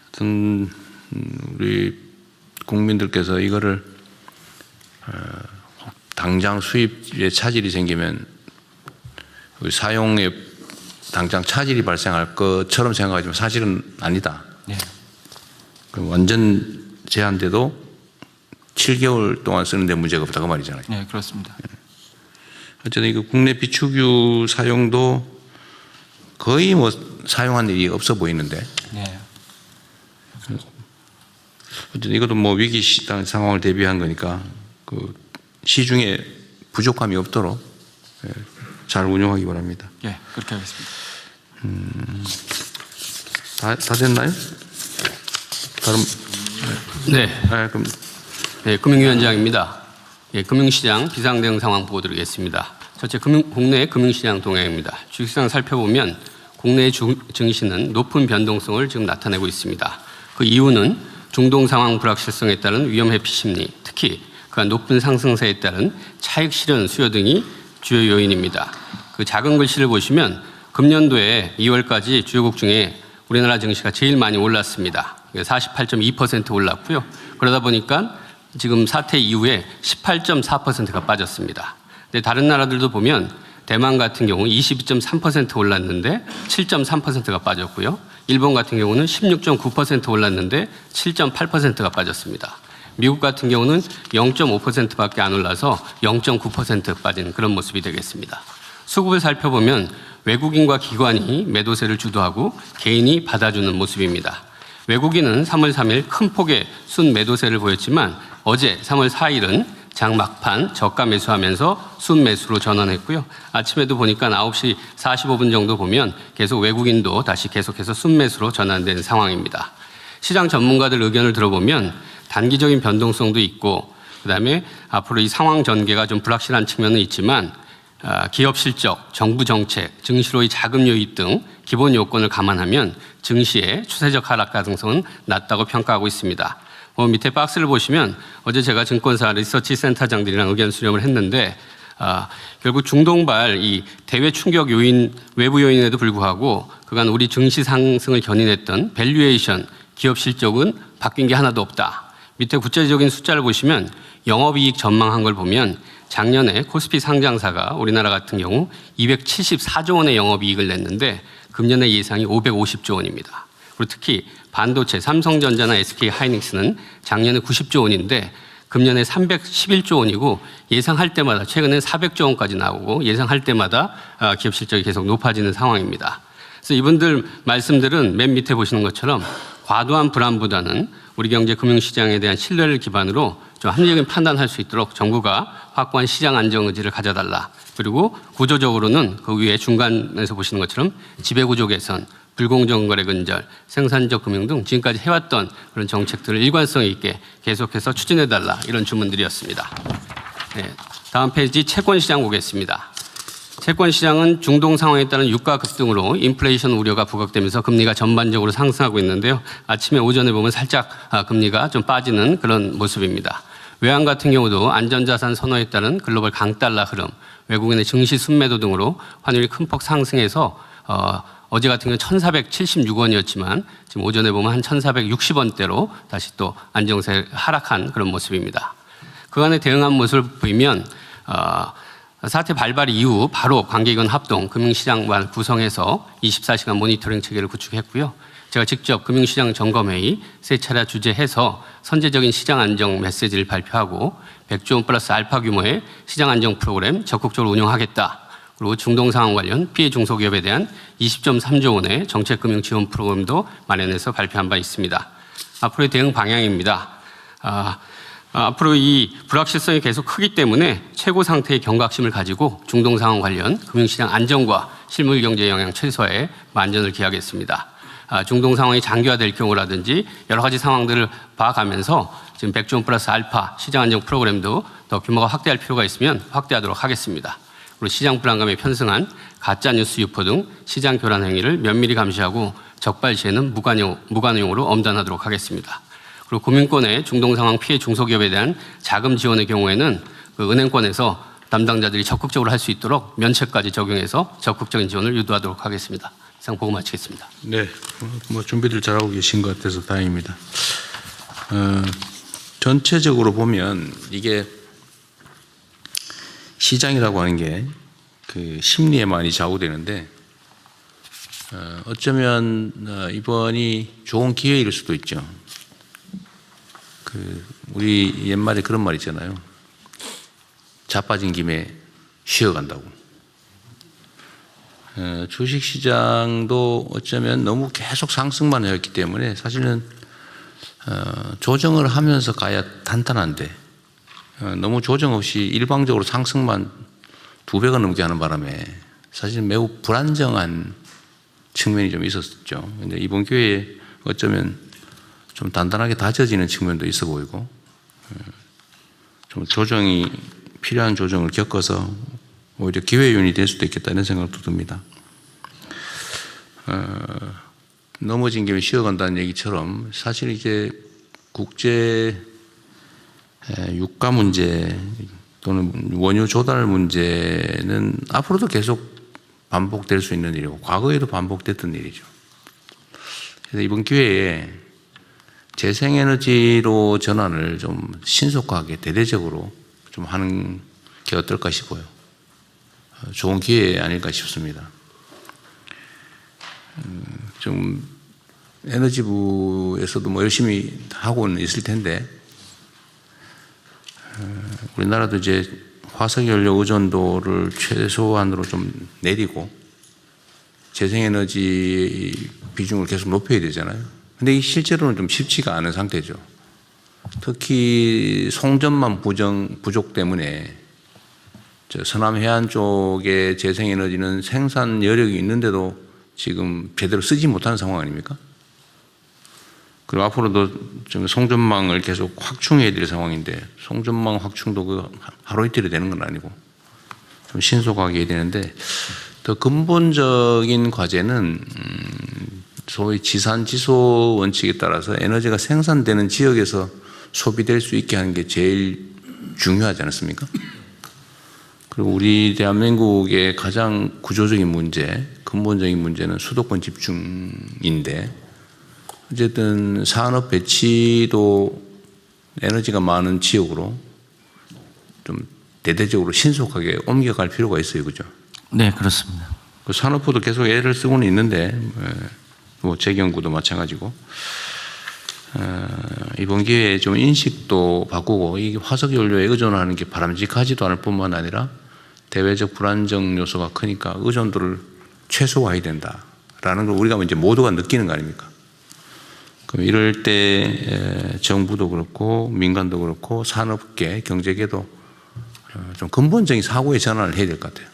하여튼 우리 국민들께서 이거를 당장 수입에 차질이 생기면 사용에 당장 차질이 발생할 것처럼 생각하지만 사실은 아니다. 예. 완전 제한돼도 7개월 동안 쓰는데 문제가 없다고 말이잖아요. 네, 그렇습니다. 어쨌든 이거 국내 비축유 사용도 거의 뭐 사용한 일이 없어 보이는데 네. 어쨌든 이것도 뭐 위기 시장 상황을 대비한 거니까 그 시중에 부족함이 없도록 잘 운영하기 바랍니다. 예, 그렇게 하겠습니다. 다 됐나요? 다른 네, 그럼 네, 금융위원장입니다. 예, 금융시장 비상대응 상황 보고 드리겠습니다. 첫째, 국내 금융시장 동향입니다. 주식시장 살펴보면 국내 증시는 높은 변동성을 지금 나타내고 있습니다. 그 이유는 중동 상황 불확실성에 따른 위험 회피 심리, 특히 그 높은 상승세에 따른 차익 실현 수요 등이 주요 요인입니다. 그 작은 글씨를 보시면 금년도에 2월까지 주요국 중에 우리나라 증시가 제일 많이 올랐습니다. 48.2% 올랐고요. 그러다 보니까 지금 사태 이후에 18.4%가 빠졌습니다. 근데 다른 나라들도 보면 대만 같은 경우 22.3% 올랐는데 7.3%가 빠졌고요. 일본 같은 경우는 16.9% 올랐는데 7.8%가 빠졌습니다. 미국 같은 경우는 0.5%밖에 안 올라서 0.9% 빠진 그런 모습이 되겠습니다. 수급을 살펴보면 외국인과 기관이 매도세를 주도하고 개인이 받아주는 모습입니다. 외국인은 3월 3일 큰 폭의 순 매도세를 보였지만 어제 3월 4일은 장 막판 저가 매수하면서 순 매수로 전환했고요. 아침에도 보니까 9시 45분 정도 보면 계속 외국인도 다시 계속해서 순 매수로 전환된 상황입니다. 시장 전문가들 의견을 들어보면 단기적인 변동성도 있고 그다음에 앞으로 이 상황 전개가 좀 불확실한 측면은 있지만 기업 실적, 정부 정책, 증시로의 자금 유입 등 기본 요건을 감안하면 증시의 추세적 하락 가능성은 낮다고 평가하고 있습니다. 밑에 박스를 보시면 어제 제가 증권사 리서치 센터장들이랑 의견 수렴을 했는데 결국 중동발 이 대외 충격 요인, 외부 요인에도 불구하고 그간 우리 증시 상승을 견인했던 밸류에이션, 기업 실적은 바뀐 게 하나도 없다. 밑에 구체적인 숫자를 보시면 영업이익 전망한 걸 보면 작년에 코스피 상장사가 우리나라 같은 경우 274조 원의 영업이익을 냈는데 금년의 예상이 550조 원입니다. 그리고 특히 반도체, 삼성전자나 SK하이닉스는 작년에 90조 원인데 금년에 311조 원이고 예상할 때마다 최근에 400조 원까지 나오고 예상할 때마다 기업 실적이 계속 높아지는 상황입니다. 그래서 이분들 말씀들은 맨 밑에 보시는 것처럼 과도한 불안보다는 우리 경제 금융시장에 대한 신뢰를 기반으로 좀 합리적인 판단할 수 있도록 정부가 확고한 시장 안정 의지를 가져달라. 그리고 구조적으로는 그 위에 중간에서 보시는 것처럼 지배구조 개선, 불공정 거래 근절, 생산적 금융 등 지금까지 해왔던 그런 정책들을 일관성 있게 계속해서 추진해달라 이런 주문들이었습니다. 네, 다음 페이지 채권시장 보겠습니다. 채권시장은 중동 상황에 따른 유가 급등으로 인플레이션 우려가 부각되면서 금리가 전반적으로 상승하고 있는데요. 아침에 오전에 보면 살짝 금리가 좀 빠지는 그런 모습입니다. 외환 같은 경우도 안전자산 선호에 따른 글로벌 강달러 흐름, 외국인의 증시 순매도 등으로 환율이 큰 폭 상승해서 어제 같은 경우는 1,476원이었지만 지금 오전에 보면 한 1,460원대로 다시 또 안정세 하락한 그런 모습입니다. 그간에 대응한 모습을 보이면 사태 발발 이후 바로 관계기관 합동 금융시장관 구성해서 24시간 모니터링 체계를 구축했고요. 제가 직접 금융시장 점검회의 3차례 주재해서 선제적인 시장 안정 메시지를 발표하고 100조 원 플러스 알파 규모의 시장 안정 프로그램 적극적으로 운영하겠다. 그리고 중동 상황 관련 피해 중소기업에 대한 20.3조 원의 정책금융 지원 프로그램도 마련해서 발표한 바 있습니다. 앞으로의 대응 방향입니다. 앞으로 이 불확실성이 계속 크기 때문에 최고 상태의 경각심을 가지고 중동 상황 관련 금융시장 안정과 실물 경제 영향 최소화에 만전을 기하겠습니다. 중동 상황이 장기화될 경우라든지 여러 가지 상황들을 봐가면서 지금 100조 원 플러스 알파 시장 안정 프로그램도 더 규모가 확대할 필요가 있으면 확대하도록 하겠습니다. 그리고 시장 불안감에 편승한 가짜뉴스 유포 등 시장 교란 행위를 면밀히 감시하고 적발 시에는 무관용으로 엄단하도록 하겠습니다. 그리고 금융권의 중동 상황 피해 중소기업에 대한 자금 지원의 경우에는 그 은행권에서 담당자들이 적극적으로 할 수 있도록 면책까지 적용해서 적극적인 지원을 유도하도록 하겠습니다. 이상 보고 마치겠습니다. 네, 뭐 준비들 잘하고 계신 것 같아서 다행입니다. 전체적으로 보면 이게 시장이라고 하는 게 그 심리에 많이 좌우되는데 어쩌면 이번이 좋은 기회일 수도 있죠. 우리 옛말에 그런 말 있잖아요. 자빠진 김에 쉬어간다고. 주식시장도 어쩌면 너무 계속 상승만 해왔기 때문에 사실은 조정을 하면서 가야 단단한데 너무 조정 없이 일방적으로 상승만 2배가 넘게 하는 바람에 사실 매우 불안정한 측면이 좀 있었죠. 근데 이번 기회에 어쩌면 좀 단단하게 다져지는 측면도 있어 보이고 좀 조정이 필요한 조정을 겪어서 오히려 기회 요인이 될 수도 있겠다 이런 생각도 듭니다. 넘어진 김에 쉬어간다는 얘기처럼 사실 이제 국제 유가 문제 또는 원유 조달 문제는 앞으로도 계속 반복될 수 있는 일이고 과거에도 반복됐던 일이죠. 그래서 이번 기회에 재생에너지로 전환을 좀 신속하게 대대적으로 좀 하는 게 어떨까 싶어요. 좋은 기회 아닐까 싶습니다. 좀 에너지부에서도 뭐 열심히 하고는 있을 텐데 우리나라도 이제 화석연료 의존도를 최소한으로 좀 내리고 재생에너지 비중을 계속 높여야 되잖아요. 근데 이 실제로는 좀 쉽지가 않은 상태죠. 특히 송전망 부족 때문에 서남 해안 쪽의 재생에너지는 생산 여력이 있는데도 지금 제대로 쓰지 못하는 상황 아닙니까? 그리고 앞으로도 좀 송전망을 계속 확충해야 될 상황인데 송전망 확충도 그 하루 이틀이 되는 건 아니고 좀 신속하게 해야 되는데 더 근본적인 과제는 소위 지산지소 원칙에 따라서 에너지가 생산되는 지역에서 소비될 수 있게 하는 게 제일 중요하지 않습니까? 그리고 우리 대한민국의 가장 구조적인 문제, 근본적인 문제는 수도권 집중인데 어쨌든 산업 배치도 에너지가 많은 지역으로 좀 대대적으로 신속하게 옮겨갈 필요가 있어요. 그죠? 네, 그렇습니다. 그 산업부도 계속 애를 쓰고는 있는데 뭐 재경구도 마찬가지고 이번 기회에 좀 인식도 바꾸고 이 화석연료에 의존하는 게 바람직하지도 않을 뿐만 아니라 대외적 불안정 요소가 크니까 의존도를 최소화해야 된다라는 걸 우리가 이제 모두가 느끼는 거 아닙니까? 그럼 이럴 때 정부도 그렇고 민간도 그렇고 산업계, 경제계도 좀 근본적인 사고의 전환을 해야 될 것 같아요.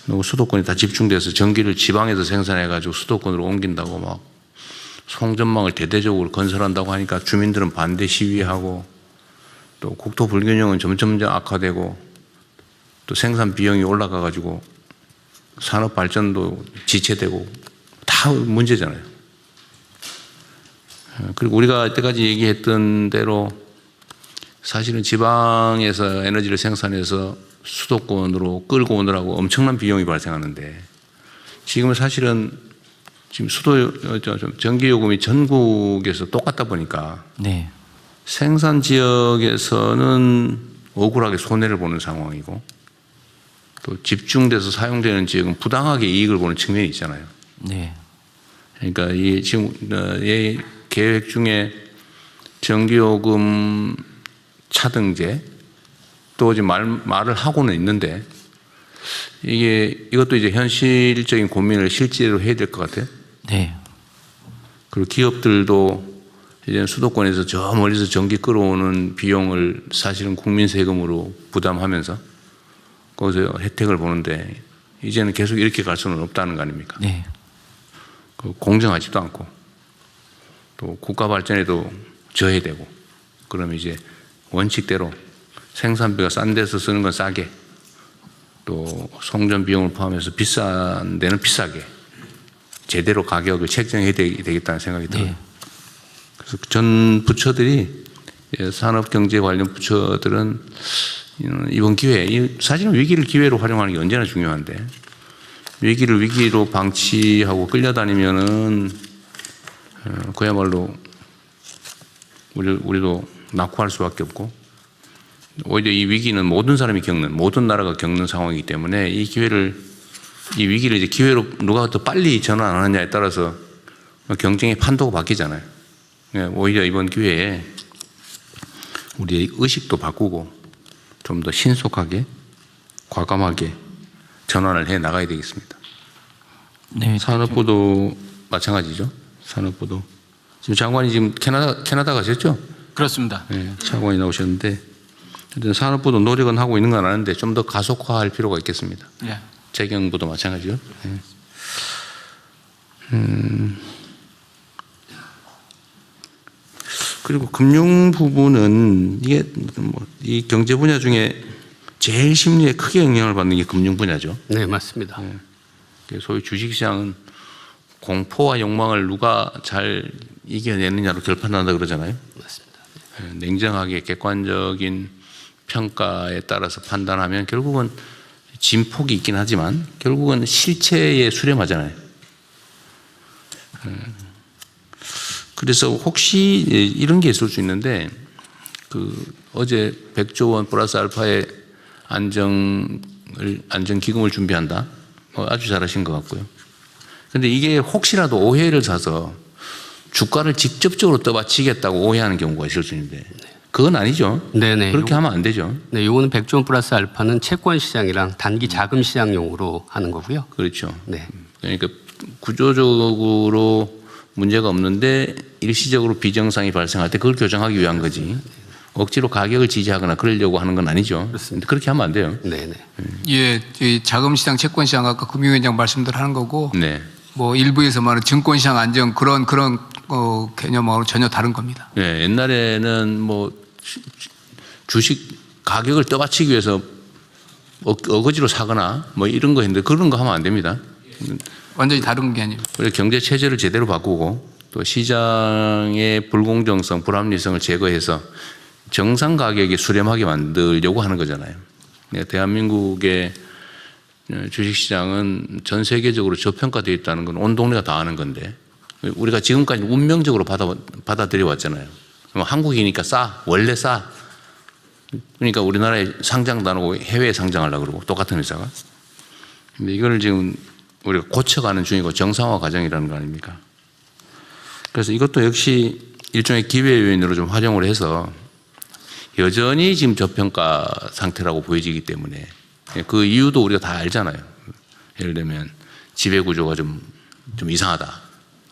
너무 수도권이 다 집중돼서 전기를 지방에서 생산해가지고 수도권으로 옮긴다고 막 송전망을 대대적으로 건설한다고 하니까 주민들은 반대 시위하고 또 국토 불균형은 점점 악화되고 또 생산 비용이 올라가가지고 산업 발전도 지체되고 다 문제잖아요. 그리고 우리가 이때까지 얘기했던 대로 사실은 지방에서 에너지를 생산해서 수도권으로 끌고 오느라고 엄청난 비용이 발생하는데 지금은 사실은 지금 전기요금이 전국에서 똑같다 보니까 네. 생산 지역에서는 억울하게 손해를 보는 상황이고 또 집중돼서 사용되는 지역은 부당하게 이익을 보는 측면이 있잖아요. 네. 그러니까 이 지금 이 계획 중에 전기요금 차등제 또 지금 말을 하고는 있는데 이것도 이제 현실적인 고민을 실제로 해야 될 것 같아요. 네. 그리고 기업들도 이제 수도권에서 저 멀리서 전기 끌어오는 비용을 사실은 국민 세금으로 부담하면서 거기서 혜택을 보는데 이제는 계속 이렇게 갈 수는 없다는 거 아닙니까? 네. 공정하지도 않고 또 국가 발전에도 저해야 되고 그러면 이제 원칙대로 생산비가 싼 데서 쓰는 건 싸게 또 송전 비용을 포함해서 비싼 데는 비싸게 제대로 가격을 책정해야 되겠다는 생각이 들어요. 네. 그래서 전 부처들이 산업경제 관련 부처들은 이번 기회에 사실은 위기를 기회로 활용하는 게 언제나 중요한데 위기를 위기로 방치하고 끌려다니면은 그야말로 우리도 낙후할 수밖에 없고 오히려 이 위기는 모든 사람이 겪는 모든 나라가 겪는 상황이기 때문에 이 위기를 이제 기회로 누가 더 빨리 전환하느냐에 따라서 경쟁의 판도가 바뀌잖아요. 오히려 이번 기회에 우리의 의식도 바꾸고 좀 더 신속하게 과감하게 전환을 해 나가야 되겠습니다. 네. 산업부도 마찬가지죠. 산업부도 지금 장관이 지금 캐나다 가셨죠? 그렇습니다. 네, 장관이 나오셨는데 산업부도 노력은 하고 있는 건 아는데 좀 더 가속화할 필요가 있겠습니다. 예. 재경부도 마찬가지죠. 네. 그리고 금융 부분은 이게 뭐 이 경제 분야 중에 제일 심리에 크게 영향을 받는 게 금융 분야죠. 네, 맞습니다. 소위 주식시장은 공포와 욕망을 누가 잘 이겨내느냐로 결판난다 그러잖아요. 맞습니다. 냉정하게 객관적인 평가에 따라서 판단하면 결국은 진폭이 있긴 하지만 결국은 실체에 수렴하잖아요. 그래서 혹시 이런 게 있을 수 있는데 어제 100조 원 플러스 알파의 안정기금을 준비한다. 아주 잘하신 것 같고요. 그런데 이게 혹시라도 오해를 사서 주가를 직접적으로 떠받치겠다고 오해하는 경우가 있을 수 있는데 그건 아니죠. 네네. 그렇게 하면 안 되죠. 네, 요거는 100조 원 플러스 알파는 채권 시장이랑 단기 자금 시장용으로 하는 거고요. 그렇죠. 네. 그러니까 구조적으로 문제가 없는데 일시적으로 비정상이 발생할 때 그걸 교정하기 위한 거지. 억지로 가격을 지지하거나 그러려고 하는 건 아니죠. 그런데 그렇게 하면 안 돼요. 네네. 예, 이 자금시장, 채권시장 아까 금융위원장 말씀대로 하는 거고, 네. 뭐 일부에서 말하는 증권시장 안정 그런 개념하고 전혀 다른 겁니다. 네, 옛날에는 뭐 주식 가격을 떠받치기 위해서 어거지로 사거나 뭐 이런 거 했는데 그런 거 하면 안 됩니다. 완전히 다른 게 아니에요. 우리 경제 체제를 제대로 바꾸고 또 시장의 불공정성, 불합리성을 제거해서 정상 가격에 수렴하게 만들려고 하는 거잖아요. 대한민국의 주식시장은 전 세계적으로 저평가되어 있다는 건 온 동네가 다 아는 건데 우리가 지금까지 운명적으로 받아들여 왔잖아요. 한국이니까 싸, 원래 싸. 그러니까 우리나라에 상장도 안 하고 해외에 상장하려고 그러고 똑같은 회사가. 근데 이걸 지금 우리가 고쳐가는 중이고 정상화 과정이라는 거 아닙니까? 그래서 이것도 역시 일종의 기회 요인으로 좀 활용을 해서 여전히 지금 저평가 상태라고 보여지기 때문에 그 이유도 우리가 다 알잖아요. 예를 들면 지배구조가 좀 이상하다.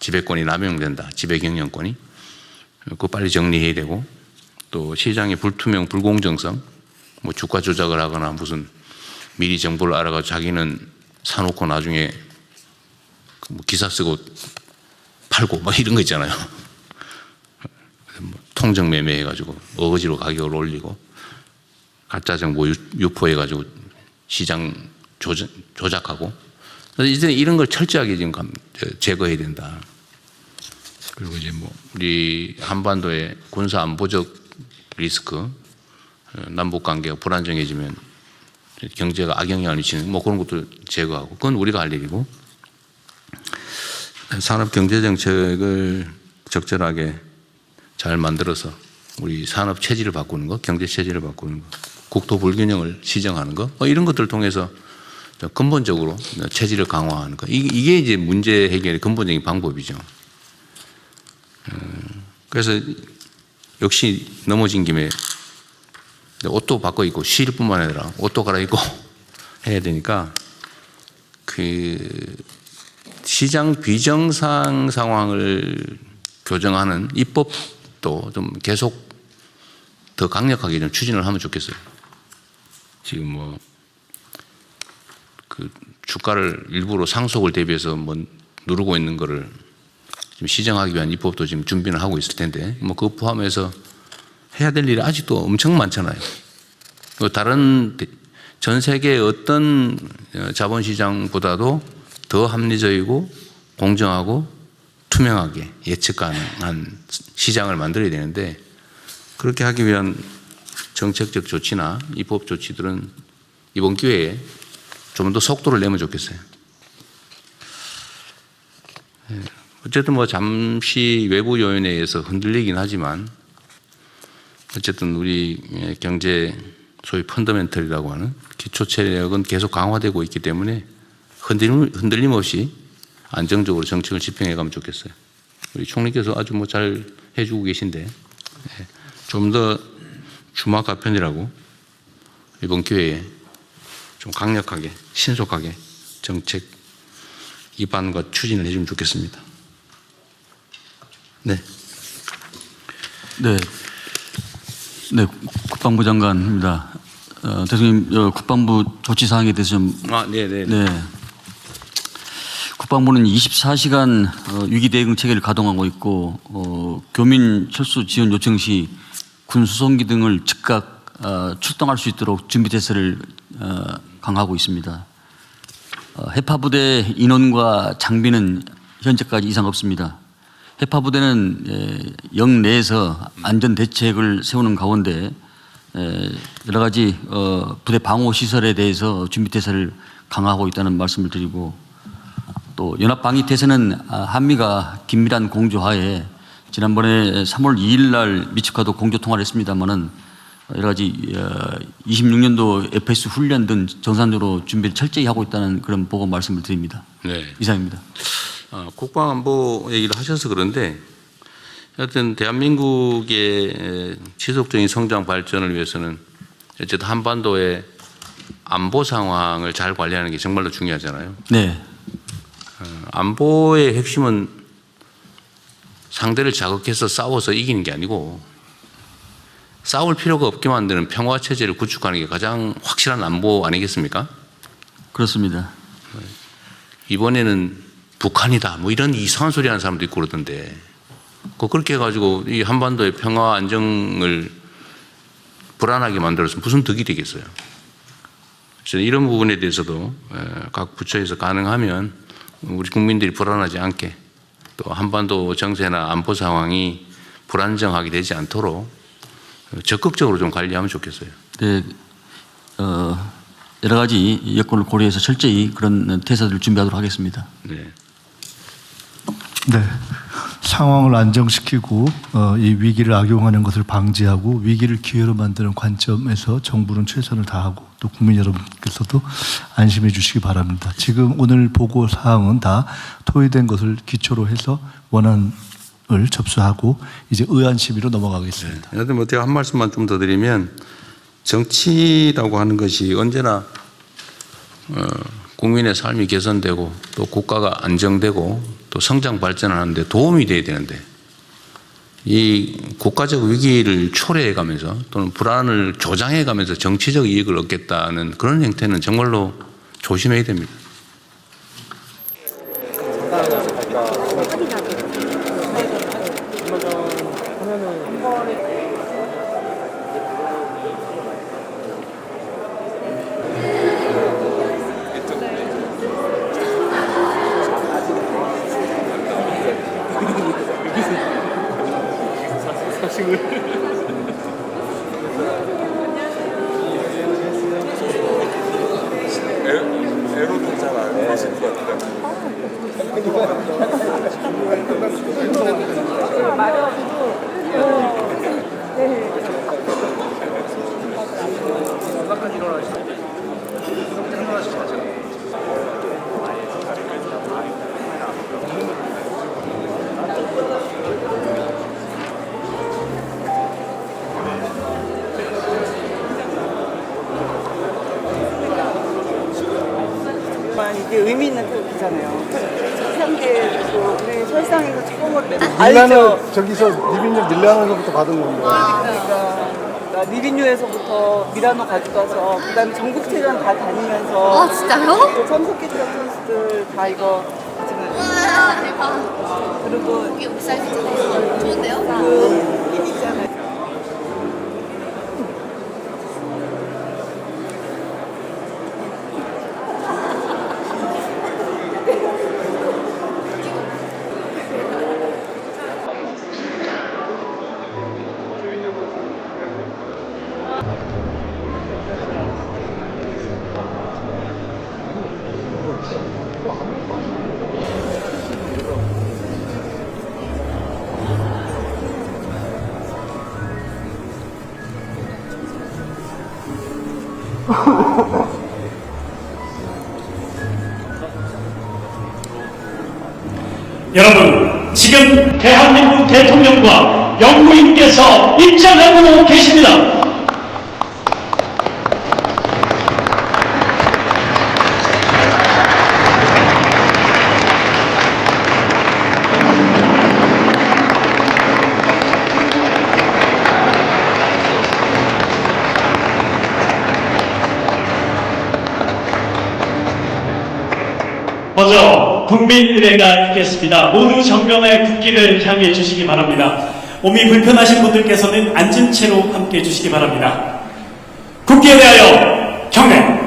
지배권이 남용된다. 지배경영권이. 그거 빨리 정리해야 되고 또 시장의 불투명, 불공정성 뭐 주가 조작을 하거나 무슨 미리 정보를 알아가지고 자기는 사놓고 나중에 뭐 기사 쓰고 팔고 뭐 이런 거 있잖아요. 통정 매매해가지고 어거지로 가격을 올리고 가짜 정보 유포해가지고 시장 조작하고 그래서 이제 이런 걸 철저하게 지금 제거해야 된다. 그리고 이제 뭐 우리 한반도의 군사 안보적 리스크, 남북 관계가 불안정해지면 경제가 악영향을 미치는 뭐 그런 것도 제거하고 그건 우리가 할 일이고 산업 경제 정책을 적절하게 잘 만들어서 우리 산업 체질을 바꾸는 거, 경제 체질을 바꾸는 거, 국토 불균형을 시정하는 거, 뭐 이런 것들을 통해서 근본적으로 체질을 강화하는 거. 이게 이제 문제 해결의 근본적인 방법이죠. 그래서 역시 넘어진 김에 옷도 바꿔 입고 쉴 뿐만 아니라 옷도 갈아입고 해야 되니까 그 시장 비정상 상황을 교정하는 입법도 좀 계속 더 강력하게 좀 추진을 하면 좋겠어요. 지금 뭐 그 주가를 일부러 상속을 대비해서 뭐 누르고 있는 거를 지금 시정하기 위한 입법도 지금 준비를 하고 있을 텐데 뭐 그거 포함해서 해야 될 일이 아직도 엄청 많잖아요. 다른 전 세계 어떤 자본시장보다도 더 합리적이고 공정하고 투명하게 예측 가능한 시장을 만들어야 되는데 그렇게 하기 위한 정책적 조치나 입법 조치들은 이번 기회에 좀 더 속도를 내면 좋겠어요. 어쨌든 뭐 잠시 외부 요인에 의해서 흔들리긴 하지만 어쨌든 우리 경제 소위 펀더멘털이라고 하는 기초 체력은 계속 강화되고 있기 때문에 흔들림 없이 안정적으로 정책을 집행해 가면 좋겠어요. 우리 총리께서 아주 뭐 잘 해주고 계신데 좀 더 주마가 편이라고 이번 기회에 좀 강력하게 신속하게 정책 입안과 추진을 해주면 좋겠습니다. 네. 네, 국방부 장관입니다. 대통령님, 국방부 조치 사항에 대해서 좀. 네. 국방부는 24시간 위기 대응 체계를 가동하고 있고, 교민 철수 지원 요청 시 군 수송기 등을 즉각 출동할 수 있도록 준비 태세를 강화하고 있습니다. 해파 부대 인원과 장비는 현재까지 이상 없습니다. 해파 부대는 영 내에서 안전 대책을 세우는 가운데 여러 가지 부대 방호 시설에 대해서 준비 태세를 강화하고 있다는 말씀을 드리고, 또 연합 방위 태세는 한미가 긴밀한 공조하에 지난번에 3월 2일 날 미츠카도 공조 통화를 했습니다만은 여러 가지 26년도 FS 훈련 등 정상적으로 준비를 철저히 하고 있다는 그런 보고 말씀을 드립니다. 네. 이상입니다. 국방안보 얘기를 하셔서 그런데 하여튼 대한민국의 지속적인 성장 발전을 위해서는 어쨌든 한반도의 안보 상황을 잘 관리하는 게 정말로 중요하잖아요. 네. 안보의 핵심은 상대를 자극해서 싸워서 이기는 게 아니고 싸울 필요가 없게 만드는 평화 체제를 구축하는 게 가장 확실한 안보 아니겠습니까? 그렇습니다. 이번에는 북한이다 뭐 이런 이상한 소리 하는 사람도 있고 그러던데 그렇게 해가지고 이 한반도의 평화 안정을 불안하게 만들어서 무슨 득이 되겠어요. 그래서 이런 부분에 대해서도 각 부처에서 가능하면 우리 국민들이 불안하지 않게 또 한반도 정세나 안보 상황이 불안정하게 되지 않도록 적극적으로 좀 관리하면 좋겠어요. 네, 여러 가지 여건을 고려해서 철저히 그런 태세들을 준비하도록 하겠습니다. 네. 네, 상황을 안정시키고 이 위기를 악용하는 것을 방지하고 위기를 기회로 만드는 관점에서 정부는 최선을 다하고 또 국민 여러분께서도 안심해 주시기 바랍니다. 지금 오늘 보고 사항은 다 토의된 것을 기초로 해서 원안을 접수하고 이제 의안 심의로 넘어가겠습니다. 네. 뭐 제가 한 말씀만 좀 더 드리면 정치라고 하는 것이 언제나 국민의 삶이 개선되고 또 국가가 안정되고 또 성장 발전하는데 도움이 돼야 되는데 이 국가적 위기를 초래해 가면서 또는 불안을 조장해 가면서 정치적 이익을 얻겠다는 그런 형태는 정말로 조심해야 됩니다. 이게 의미 있는 뜻이잖아요. 시상계도 우리 설상에서 처음으로 알죠. 저기서 리빈유 밀라노에서부터 받은 건데. 그러니까 리빈유에서부터 미라노 가져가서 그다음에 전국체전 다 다니면서. 아 진짜요? 그 선수끼리 선수들 다 이거 지금. 와 대박. 그리고 이게 우리 사이즈잖아요. 좋은데요? 그 힘 있잖아요. 여러분, 지금 대한민국 대통령과 영부인께서 입장하고 계십니다. 먼저 국민의례가 있겠습니다. 모두 정면의 국기를 향해 주시기 바랍니다. 몸이 불편하신 분들께서는 앉은 채로 함께 해주시기 바랍니다. 국기에 대하여 경례.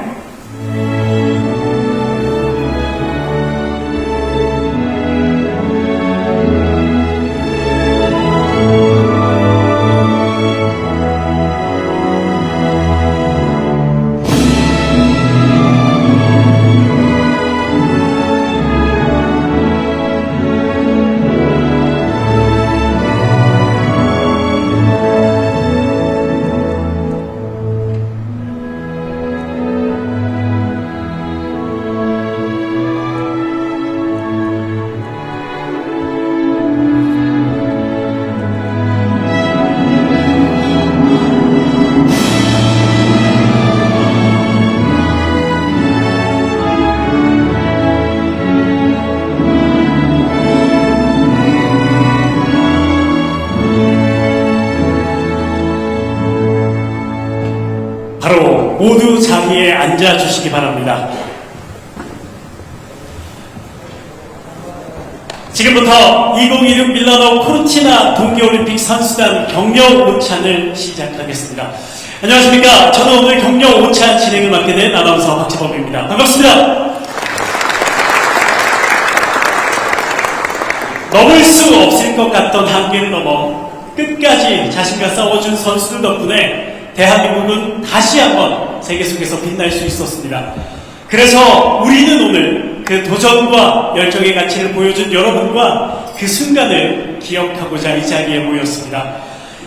바로 모두 자리에 앉아 주시기 바랍니다. 지금부터 2016 밀라노 코르티나 동계올림픽 선수단 격려 오찬을 시작하겠습니다. 안녕하십니까. 저는 오늘 격려 오찬 진행을 맡게 된 아나운서 박지범입니다. 반갑습니다. 넘을 수 없을 것 같던 한계를 넘어 끝까지 자신과 싸워준 선수들 덕분에 대한민국은 다시 한번 세계 속에서 빛날 수 있었습니다. 그래서 우리는 오늘 그 도전과 열정의 가치를 보여준 여러분과 그 순간을 기억하고자 이 자리에 모였습니다.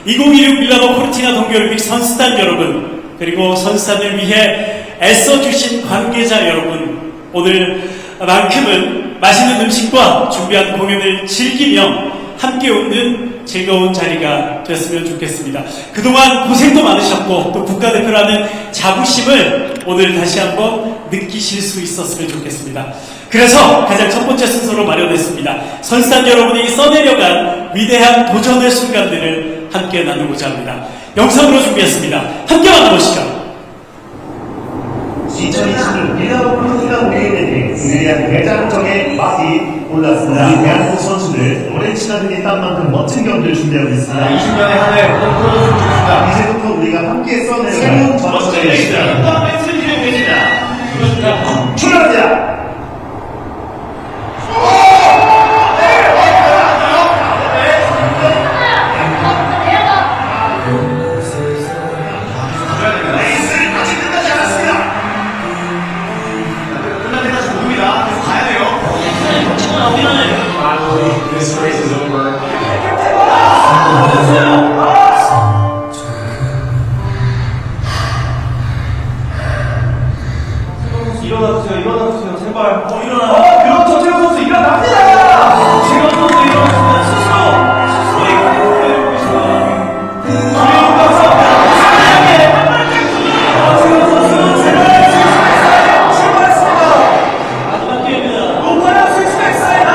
2016 밀라노 코르티나 동계올림픽 선수단 여러분, 그리고 선수단을 위해 애써주신 관계자 여러분, 오늘만큼은 맛있는 음식과 준비한 공연을 즐기며 함께 웃는 즐거운 자리가 됐으면 좋겠습니다. 그동안 고생도 많으셨고 또 국가대표라는 자부심을 오늘 다시 한번 느끼실 수 있었으면 좋겠습니다. 그래서 가장 첫 번째 순서로 마련했습니다. 선수단 여러분이 써내려간 위대한 도전의 순간들을 함께 나누고자 합니다. 영상으로 준비했습니다. 함께 만나보시죠. 2020 밀라노 코르티나 동계올림픽 위대한 대장정의 맛이 올랐습니다. 우리 대한민국 선수들 오랜 시간을 딴 만큼 멋진 경기를 준비하고 있습니다. 20년의 한 해 어떤 프로를 준비했습니다. 이제부터 우리가 함께 써내는 새로운 첫 번째 레이스를 준비됩니다. 출발합니다. 일어나주세요, 일어나주세요, 제발. 일어나. 그렇죠, 최영 선수 일어납니다. 최영 선수 일어났습니다. 스스로 이 공을 내고 계십니다. 최영 감사합니다. 사랑해. 최영 선수 제발 출발했습니다. 마지막 기회입니다. 높아요, 스위치백 사이드.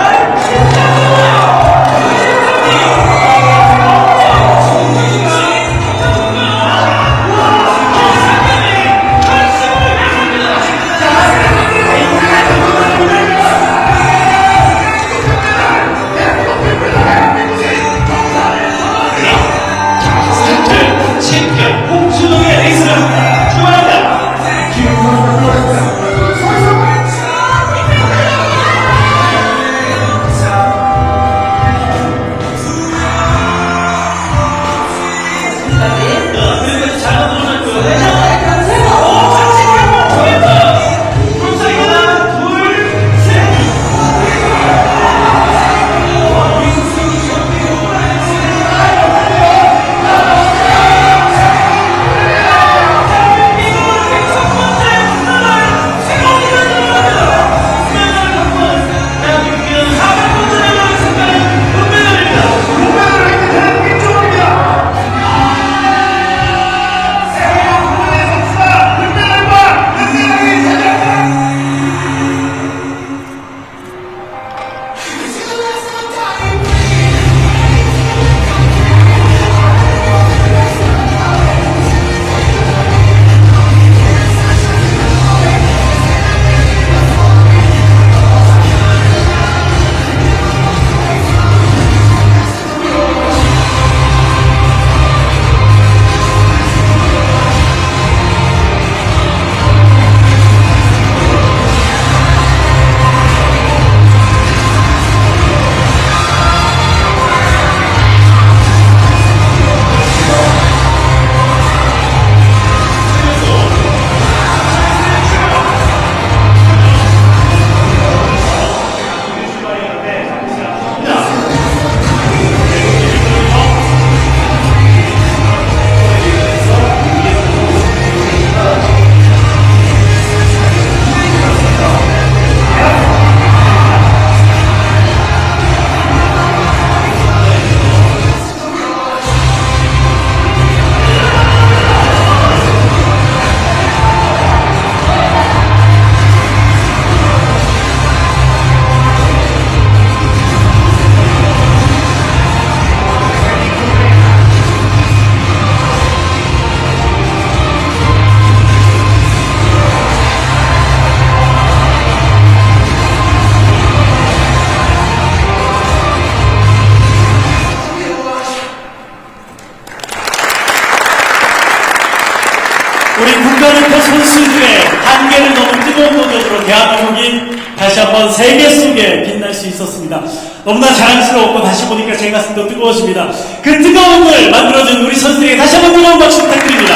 국가대표 선수들의 한계를 넘은 뜨거운 도전으로 대한민국이 다시 한번 세계 속에 빛날 수 있었습니다. 너무나 자랑스러웠고 다시 보니까 제 가슴도 뜨거워집니다. 그 뜨거움을 만들어준 우리 선수들에게 다시 한번 뜨거운 박수 부탁드립니다.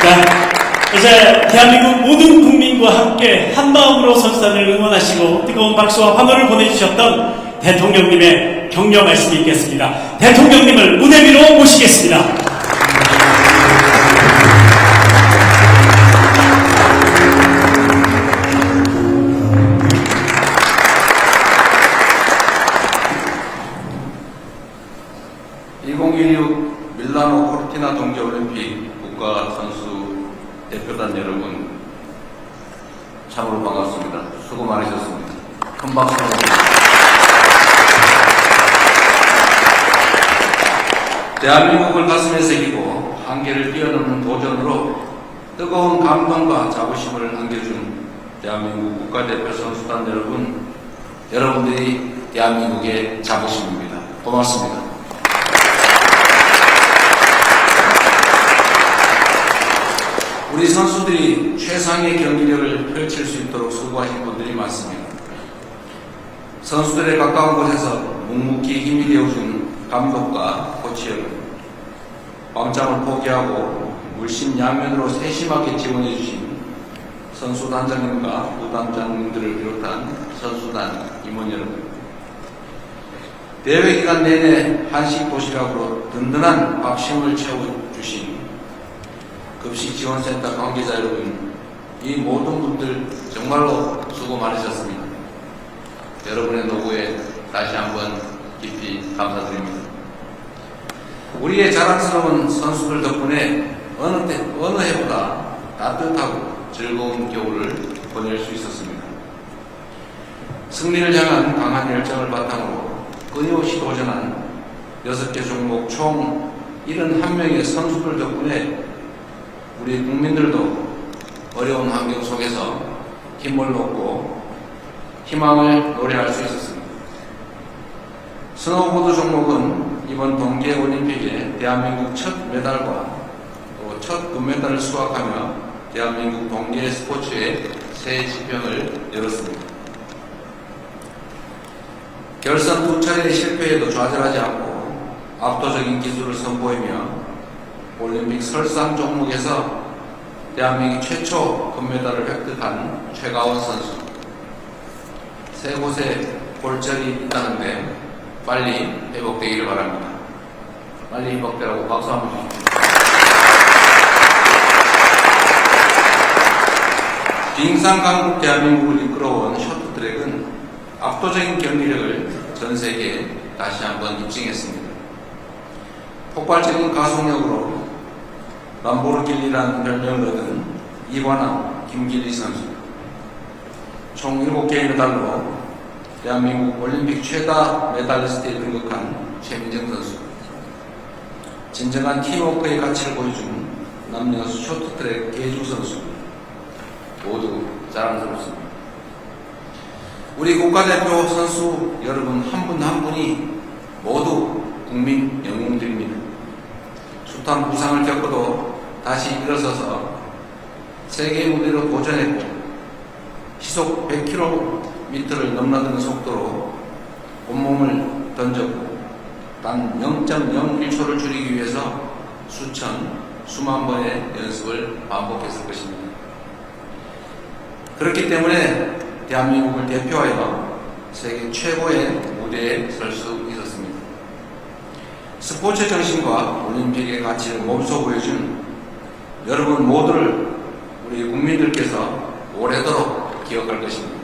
자, 이제 대한민국 모든 국민과 함께 한마음으로 선수단을 응원하시고 뜨거운 박수와 환호를 보내주셨던 대통령님의 격려 말씀이 있겠습니다. 대통령님을 무대 위로 모시겠습니다. 밀라노 코르티나 동계올림픽 국가선수 대표단 여러분, 참으로 반갑습니다. 수고 많으셨습니다. 큰 박수로. 대한민국을 가슴에 새기고 한계를 뛰어넘는 도전으로 뜨거운 감동과 자부심을 안겨준 대한민국 국가대표 선수단 여러분, 여러분들이 대한민국의 자부심입니다. 고맙습니다. 우리 선수들이 최상의 경기력을 펼칠 수 있도록 수고하신 분들이 많습니다. 선수들의 가까운 곳에서 묵묵히 힘이 되어준 감독과 코치 여러분, 밤잠을 포기하고 물심양면으로 세심하게 지원해 주신 선수 단장님과 부단장님들을 비롯한 선수단 임원 여러분, 대회 기간 내내 한식 도시락으로 든든한 밥심을 채워주신 급식 지원센터 관계자 여러분, 이 모든 분들 정말로 수고 많으셨습니다. 여러분의 노고에 다시 한번 깊이 감사드립니다. 우리의 자랑스러운 선수들 덕분에 어느 해보다 따뜻하고 즐거운 겨울을 보낼 수 있었습니다. 승리를 향한 강한 열정을 바탕으로 끊임없이 도전한 6개 종목 총 71명의 선수들 덕분에 우리 국민들도 어려운 환경 속에서 힘을 얻고 희망을 노래할 수 있었습니다. 스노우보드 종목은 이번 동계올림픽에 대한민국 첫 메달과 또 첫 금메달을 수확하며 대한민국 동계 스포츠의 새 지평을 열었습니다. 결선 2차례의 실패에도 좌절하지 않고 압도적인 기술을 선보이며 올림픽 설상 종목에서 대한민국 최초 금메달을 획득한 최가원 선수, 세 곳에 골절이 있다는데 빨리 회복되기를 바랍니다. 빨리 회복되라고 박수 한번 주십시오. 빙상 강국 대한민국을 이끌어온 쇼트트랙은 압도적인 경기력을 전 세계에 다시 한번 입증했습니다. 폭발적인 가속력으로 람보르길리라는 별명을 얻은 이관왕, 김길리 선수, 총 7개의 메달로 대한민국 올림픽 최다 메달리스트에 등극한 최민정 선수, 진정한 팀워크의 가치를 보여준 남녀 쇼트트랙 계주 선수, 모두 자랑스럽습니다. 우리 국가대표 선수 여러분 한 분 한 분이 모두 국민 영웅들입니다. 숱한 부상을 겪어도 다시 일어서서 세계 무대로 도전했고 시속 100km를 넘나드는 속도로 온몸을 던졌고 단 0.01초를 줄이기 위해서 수만 번의 연습을 반복했을 것입니다. 그렇기 때문에 대한민국을 대표하여 세계 최고의 무대에 설 수 있었습니다. 스포츠 정신과 올림픽의 가치를 몸소 보여준 여러분 모두를 우리 국민들께서 오래도록 기억할 것입니다.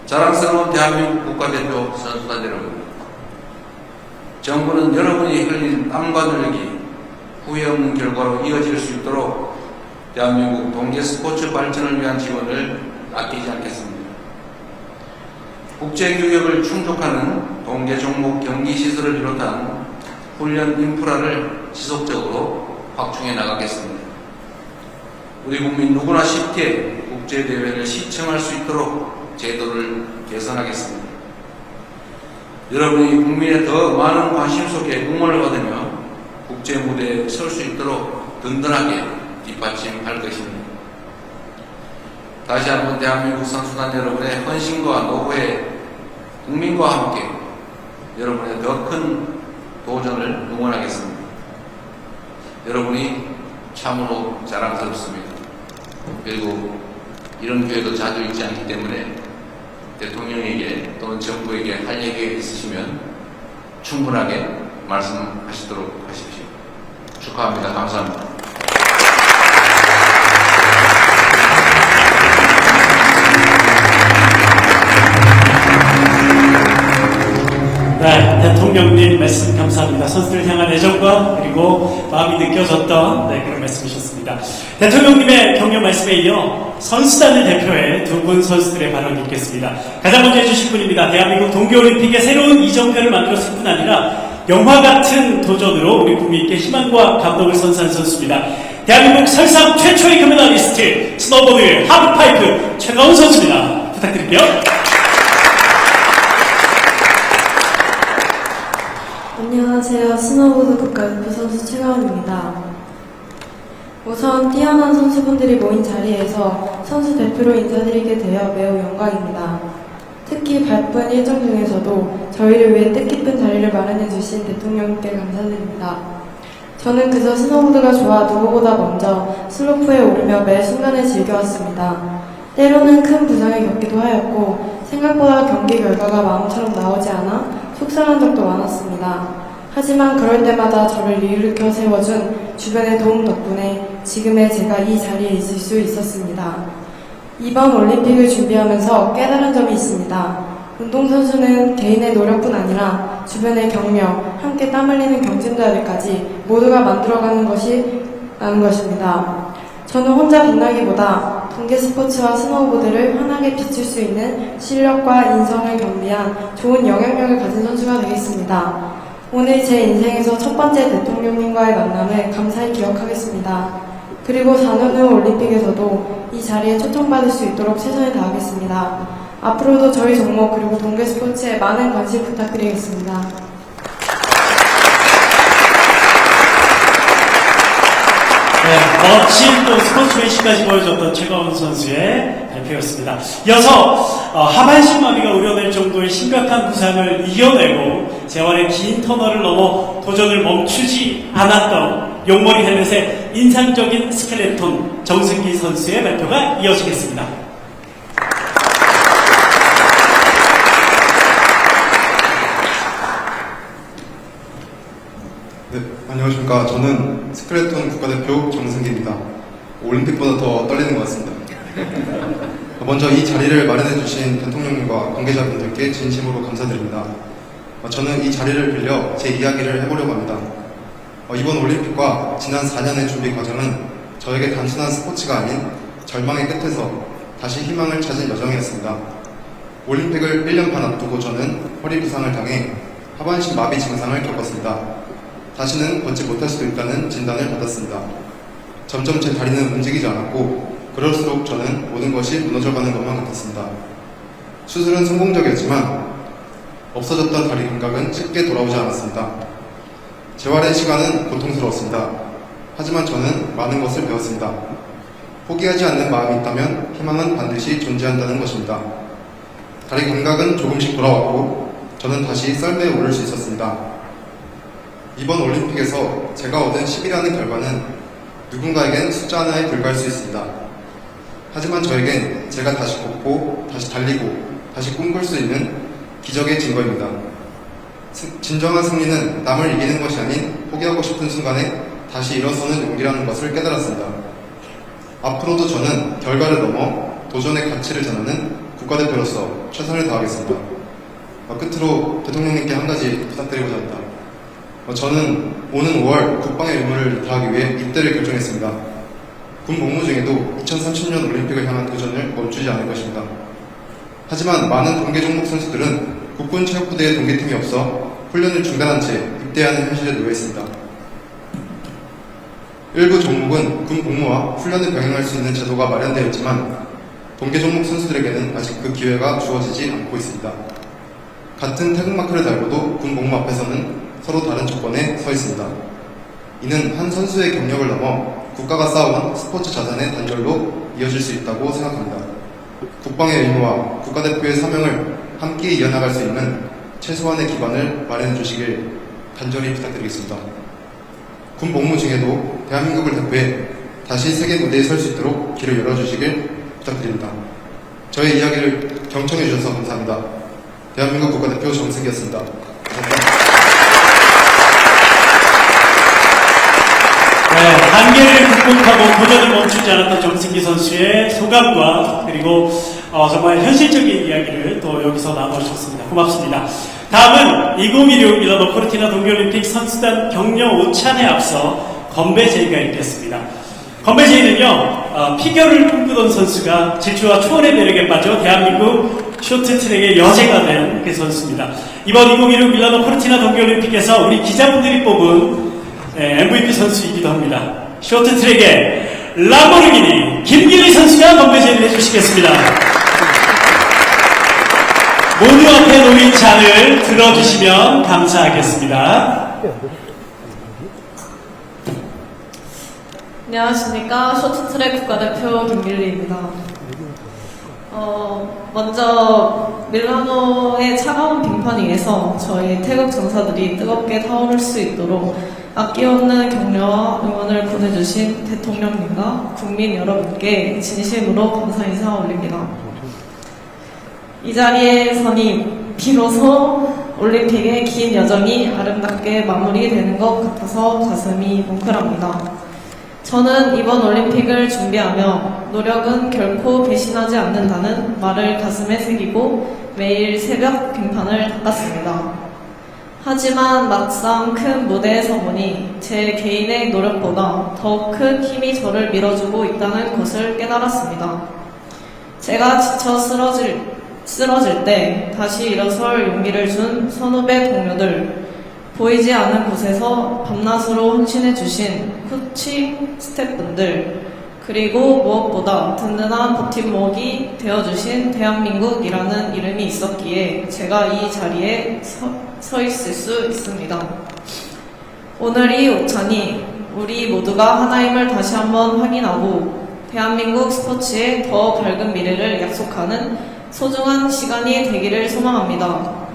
자랑스러운 대한민국 국가대표 선수단 여러분, 정부는 여러분이 흘린 땀과 노력이 후회 없는 결과로 이어질 수 있도록 대한민국 동계 스포츠 발전을 위한 지원을 아끼지 않겠습니다. 국제 규격을 충족하는 동계 종목 경기 시설을 비롯한 훈련 인프라를 지속적으로 확충해 나가겠습니다. 우리 국민 누구나 쉽게 국제 대회를 시청할 수 있도록 제도를 개선하겠습니다. 여러분이 국민의 더 많은 관심 속에 응원을 받으며 국제 무대에 설 수 있도록 든든하게 뒷받침할 것입니다. 다시 한번 대한민국 선수단 여러분의 헌신과 노고에 국민과 함께 여러분의 더 큰 도전을 응원하겠습니다. 여러분이 참으로 자랑스럽습니다. 그리고 이런 기회도 자주 있지 않기 때문에 대통령에게 또는 정부에게 할 얘기가 있으시면 충분하게 말씀하시도록 하십시오. 축하합니다. 감사합니다. 네, 대통령님 말씀 감사합니다. 선수들 향한 애정과 그리고 마음이 느껴졌던 그런 말씀이셨습니다. 대통령님의 격려 말씀에 이어 선수단을 대표해 두 분 선수들의 발언이 있겠습니다. 가장 먼저 해주실 분입니다. 대한민국 동계올림픽의 새로운 이정표를 만들었을 뿐 아니라 영화 같은 도전으로 우리 국민께 희망과 감동을 선사한 선수입니다. 대한민국 설상 최초의 금메달리스트 스노보드 하프파이프 최가훈 선수입니다. 부탁드릴게요. 안녕하세요. 스노보드 국가대표 선수 최가훈입니다. 우선 뛰어난 선수분들이 모인 자리에서 선수 대표로 인사드리게 되어 매우 영광입니다. 특히 바쁜 일정 중에서도 저희를 위해 뜻깊은 자리를 마련해 주신 대통령님께 감사드립니다. 저는 그저 스노보드가 좋아 누구보다 먼저 슬로프에 오르며 매 순간을 즐겨왔습니다. 때로는 큰 부상을 겪기도 하였고 생각보다 경기 결과가 마음처럼 나오지 않아 속상한 적도 많았습니다. 하지만 그럴 때마다 저를 일으켜 세워준 주변의 도움 덕분에 지금의 제가 이 자리에 있을 수 있었습니다. 이번 올림픽을 준비하면서 깨달은 점이 있습니다. 운동선수는 개인의 노력뿐 아니라 주변의 격려, 함께 땀 흘리는 경쟁자들까지 모두가 만들어가는 것이라는 것입니다. 저는 혼자 빛나기보다 동계 스포츠와 스노우보드를 환하게 비출 수 있는 실력과 인성을 겸비한 좋은 영향력을 가진 선수가 되겠습니다. 오늘 제 인생에서 첫 번째 대통령님과의 만남을 감사히 기억하겠습니다. 그리고 4년 후 올림픽에서도 이 자리에 초청받을 수 있도록 최선을 다하겠습니다. 앞으로도 저희 종목 그리고 동계 스포츠에 많은 관심 부탁드리겠습니다. 네, 멋진 또 스포츠맨십까지 보여줬던 최가훈 선수의 발표였습니다. 이어서 하반신 마비가 우려될 정도의 심각한 부상을 이겨내고 재활의 긴 터널을 넘어 도전을 멈추지 않았던 용머리 헬멧의 인상적인 스켈레톤 정승기 선수의 발표가 이어지겠습니다. 네, 안녕하십니까. 저는 스켈레톤 국가대표 정승기입니다. 올림픽보다 더 떨리는 것 같습니다. 먼저 이 자리를 마련해주신 대통령님과 관계자분들께 진심으로 감사드립니다. 저는 이 자리를 빌려 제 이야기를 해보려고 합니다. 이번 올림픽과 지난 4년의 준비 과정은 저에게 단순한 스포츠가 아닌 절망의 끝에서 다시 희망을 찾은 여정이었습니다. 올림픽을 1년 반 앞두고 저는 허리 부상을 당해 하반신 마비 증상을 겪었습니다. 다시는 걷지 못할 수도 있다는 진단을 받았습니다. 점점 제 다리는 움직이지 않았고 그럴수록 저는 모든 것이 무너져가는 것만 같았습니다. 수술은 성공적이었지만 없어졌던 다리 감각은 쉽게 돌아오지 않았습니다. 재활의 시간은 고통스러웠습니다. 하지만 저는 많은 것을 배웠습니다. 포기하지 않는 마음이 있다면 희망은 반드시 존재한다는 것입니다. 다리 감각은 조금씩 돌아왔고 저는 다시 썰매에 오를 수 있었습니다. 이번 올림픽에서 제가 얻은 10이라는 결과는 누군가에겐 숫자 하나에 불과할 수 있습니다. 하지만 저에겐 제가 다시 걷고 다시 달리고 다시 꿈꿀 수 있는 기적의 증거입니다. 진정한 승리는 남을 이기는 것이 아닌 포기하고 싶은 순간에 다시 일어서는 용기라는 것을 깨달았습니다. 앞으로도 저는 결과를 넘어 도전의 가치를 전하는 국가대표로서 최선을 다하겠습니다. 끝으로 대통령님께 한 가지 부탁드리고자 합니다. 저는 오는 5월 국방의 의무를 다하기 위해 입대를 결정했습니다. 군 복무 중에도 2030년 올림픽을 향한 도전을 멈추지 않을 것입니다. 하지만 많은 동계 종목 선수들은 국군 체육부대에 동계팀이 없어 훈련을 중단한 채 입대하는 현실에 놓여 있습니다. 일부 종목은 군 복무와 훈련을 병행할 수 있는 제도가 마련되어 있지만 동계 종목 선수들에게는 아직 그 기회가 주어지지 않고 있습니다. 같은 태극마크를 달고도 군 복무 앞에서는 서로 다른 조건에 서 있습니다. 이는 한 선수의 경력을 넘어 국가가 쌓아온 스포츠 자산의 단절로 이어질 수 있다고 생각합니다. 국방의 의무와 국가대표의 사명을 함께 이어나갈 수 있는 최소한의 기반을 마련해 주시길 간절히 부탁드리겠습니다. 군 복무 중에도 대한민국을 대표해 다시 세계 무대에 설 수 있도록 길을 열어주시길 부탁드립니다. 저의 이야기를 경청해 주셔서 감사합니다. 대한민국 국가대표 정승기였습니다. 감사합니다. 네, 한계를 극복하고 도전을 멈추지 않았던 정승기 선수의 소감과 그리고 정말 현실적인 이야기를 또 여기서 나눠주셨습니다. 고맙습니다. 다음은 2016 밀라노 코르티나 동계올림픽 선수단 격려 오찬에 앞서 건배 제의가 있겠습니다. 건배 제의는요, 피겨를 꿈꾸던 선수가 질주와 초월의 매력에 빠져 대한민국 쇼트트랙의 여제가 된 그 선수입니다. 이번 2016 밀라노 코르티나 동계올림픽에서 우리 기자분들이 뽑은 MVP 선수이기도 합니다. 쇼트트랙의 람보르기니 김길리 선수가 건배 제의를 해주시겠습니다. 모두 앞에 놓인 잔을 들어주시면 감사하겠습니다. 안녕하십니까. 쇼트트랙 국가대표 김길리입니다. 먼저 밀라노의 차가운 빙판 위에서 저희 태극 전사들이 뜨겁게 타오를 수 있도록 아낌없는 격려와 응원을 보내주신 대통령님과 국민 여러분께 진심으로 감사 인사 올립니다. 이 자리에 서니 비로소 올림픽의 긴 여정이 아름답게 마무리되는 것 같아서 가슴이 뭉클합니다. 저는 이번 올림픽을 준비하며 노력은 결코 배신하지 않는다는 말을 가슴에 새기고 매일 새벽 빙판을 닦았습니다. 하지만 막상 큰 무대에 서보니 제 개인의 노력보다 더 큰 힘이 저를 밀어주고 있다는 것을 깨달았습니다. 제가 지쳐 쓰러질 때 다시 일어설 용기를 준 선후배 동료들, 보이지 않는 곳에서 밤낮으로 헌신해주신 코치 스태프분들, 그리고 무엇보다 든든한 버팀목이 되어주신 대한민국이라는 이름이 있었기에 제가 이 자리에 서 있을 수 있습니다. 오늘 이 오찬이 우리 모두가 하나임을 다시 한번 확인하고 대한민국 스포츠의 더 밝은 미래를 약속하는 소중한 시간이 되기를 소망합니다.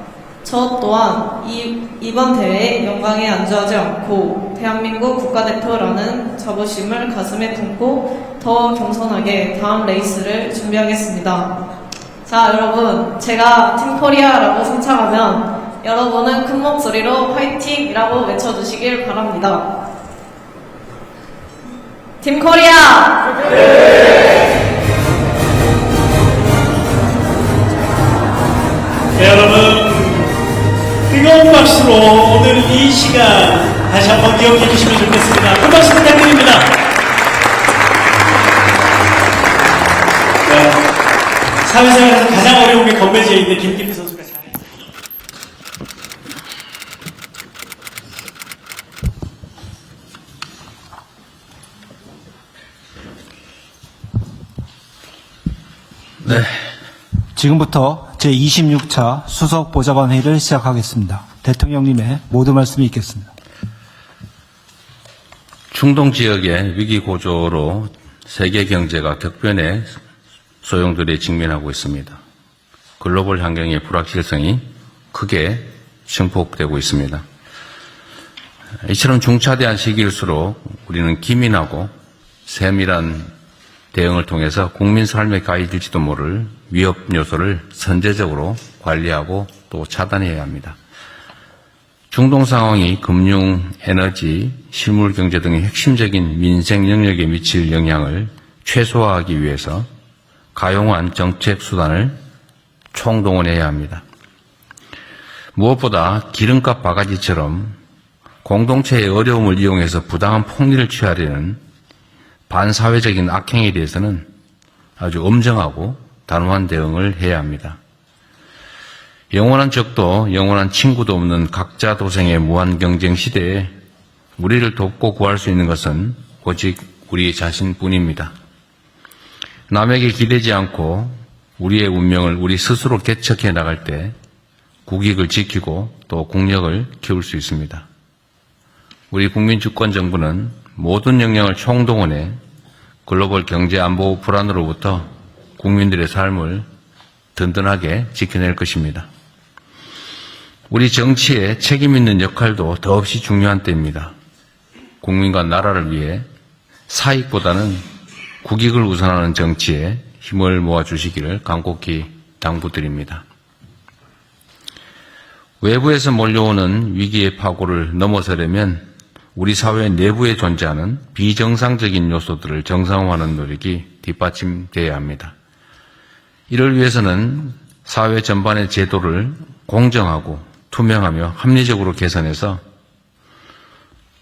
저 또한 이번 대회에 영광에 안주하지 않고 대한민국 국가대표라는 자부심을 가슴에 품고 더 겸손하게 다음 레이스를 준비하겠습니다. 자, 여러분, 제가 팀코리아라고 선창하면 여러분은 큰 목소리로 화이팅이라고 외쳐주시길 바랍니다. 팀코리아! 네, 여러분, 뜨거운 박수로 오늘 이 시간 다시 한번 기억해 주시면 좋겠습니다. 큰 박수 부탁드립니다. 네, 사회생활에서 가장 어려운 게 건배 제의인데 김길리 선수가 잘했어요. 네. 지금부터 제26차 수석 보좌관 회의를 시작하겠습니다. 대통령님의 모두 말씀이 있겠습니다. 중동 지역의 위기 고조로 세계 경제가 격변의 소용돌이에 직면하고 있습니다. 글로벌 환경의 불확실성이 크게 증폭되고 있습니다. 이처럼 중차대한 시기일수록 우리는 기민하고 세밀한 대응을 통해서 국민 삶에 가해질지도 모를 위협 요소를 선제적으로 관리하고 또 차단해야 합니다. 중동 상황이 금융, 에너지, 실물 경제 등의 핵심적인 민생 영역에 미칠 영향을 최소화하기 위해서 가용한 정책 수단을 총동원해야 합니다. 무엇보다 기름값 바가지처럼 공동체의 어려움을 이용해서 부당한 폭리를 취하려는 반사회적인 악행에 대해서는 아주 엄정하고 단호한 대응을 해야 합니다. 영원한 적도 영원한 친구도 없는 각자 도생의 무한 경쟁 시대에 우리를 돕고 구할 수 있는 것은 오직 우리 자신뿐입니다. 남에게 기대지 않고 우리의 운명을 우리 스스로 개척해 나갈 때 국익을 지키고 또 국력을 키울 수 있습니다. 우리 국민주권정부는 모든 역량을 총동원해 글로벌 경제 안보 불안으로부터 국민들의 삶을 든든하게 지켜낼 것입니다. 우리 정치의 책임 있는 역할도 더없이 중요한 때입니다. 국민과 나라를 위해 사익보다는 국익을 우선하는 정치에 힘을 모아주시기를 간곡히 당부드립니다. 외부에서 몰려오는 위기의 파고를 넘어서려면 우리 사회 내부에 존재하는 비정상적인 요소들을 정상화하는 노력이 뒷받침되어야 합니다. 이를 위해서는 사회 전반의 제도를 공정하고 투명하며 합리적으로 개선해서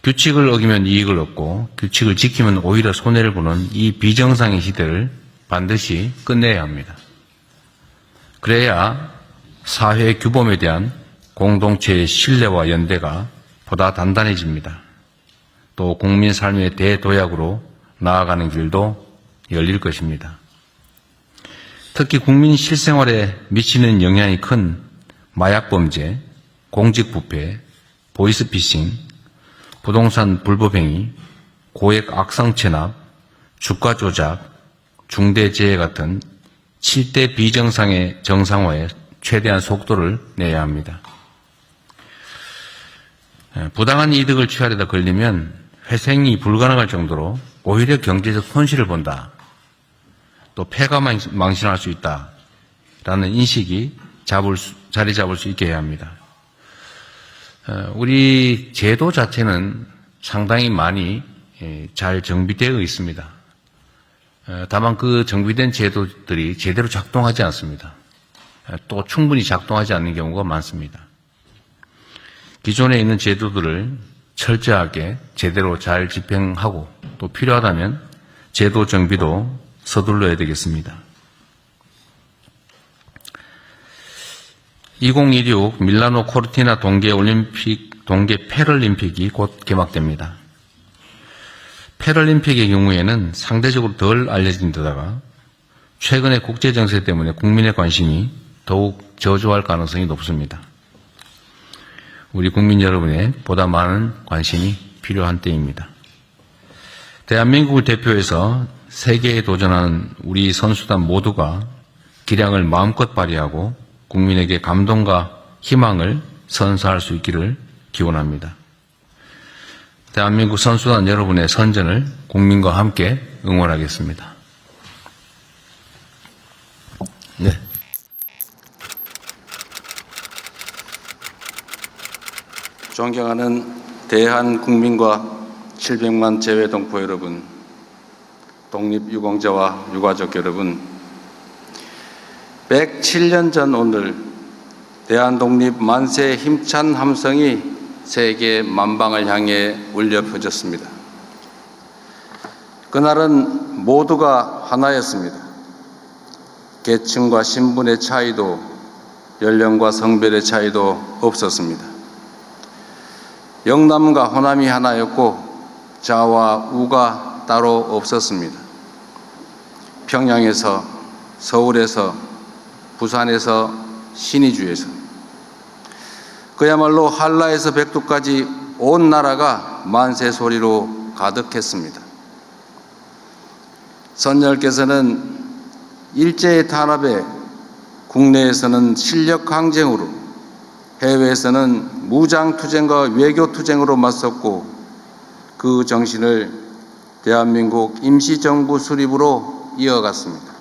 규칙을 어기면 이익을 얻고 규칙을 지키면 오히려 손해를 보는 이 비정상의 시대를 반드시 끝내야 합니다. 그래야 사회 규범에 대한 공동체의 신뢰와 연대가 보다 단단해집니다. 또 국민 삶의 대도약으로 나아가는 길도 열릴 것입니다. 특히 국민 실생활에 미치는 영향이 큰 마약범죄, 공직부패, 보이스피싱, 부동산 불법행위, 고액 악성 체납, 주가 조작, 중대재해 같은 7대 비정상의 정상화에 최대한 속도를 내야 합니다. 부당한 이득을 취하려다 걸리면 회생이 불가능할 정도로 오히려 경제적 손실을 본다. 또 폐가 망신할 수 있다라는 인식이 자리 잡을 수 있게 해야 합니다. 우리 제도 자체는 상당히 많이 잘 정비되어 있습니다. 다만 그 정비된 제도들이 제대로 작동하지 않습니다. 또 충분히 작동하지 않는 경우가 많습니다. 기존에 있는 제도들을 철저하게 제대로 잘 집행하고 또 필요하다면 제도 정비도 서둘러야 되겠습니다. 2026 밀라노 코르티나 동계 패럴림픽이 곧 개막됩니다. 패럴림픽의 경우에는 상대적으로 덜 알려진 데다가 최근의 국제 정세 때문에 국민의 관심이 더욱 저조할 가능성이 높습니다. 우리 국민 여러분의 보다 많은 관심이 필요한 때입니다. 대한민국을 대표해서 세계에 도전하는 우리 선수단 모두가 기량을 마음껏 발휘하고 국민에게 감동과 희망을 선사할 수 있기를 기원합니다. 대한민국 선수단 여러분의 선전을 국민과 함께 응원하겠습니다. 네. 존경하는 대한 국민과 700만 재외동포 여러분, 독립유공자와 유가족 여러분, 107년 전 오늘 대한독립 만세의 힘찬 함성이 세계 만방을 향해 울려 퍼졌습니다. 그날은 모두가 하나였습니다. 계층과 신분의 차이도 연령과 성별의 차이도 없었습니다. 영남과 호남이 하나였고 자와 우가 따로 없었습니다. 평양에서, 서울에서, 부산에서, 신의주에서, 그야말로 한라에서 백두까지 온 나라가 만세 소리로 가득했습니다. 선열께서는 일제의 탄압에 국내에서는 실력 항쟁으로, 해외에서는 무장투쟁과 외교투쟁으로 맞섰고 그 정신을 대한민국 임시정부 수립으로 이어갔습니다.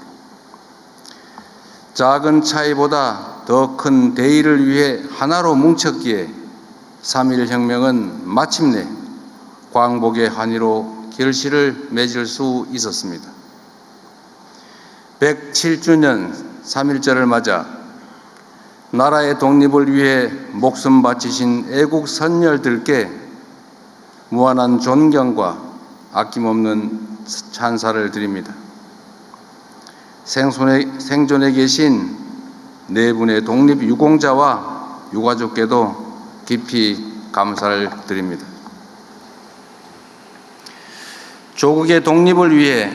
작은 차이보다 더 큰 대의를 위해 하나로 뭉쳤기에 3.1혁명은 마침내 광복의 환희로 결실을 맺을 수 있었습니다. 107주년 3.1절을 맞아 나라의 독립을 위해 목숨 바치신 애국 선열들께 무한한 존경과 아낌없는 찬사를 드립니다. 생존에 계신 네 분의 독립유공자와 유가족께도 깊이 감사를 드립니다. 조국의 독립을 위해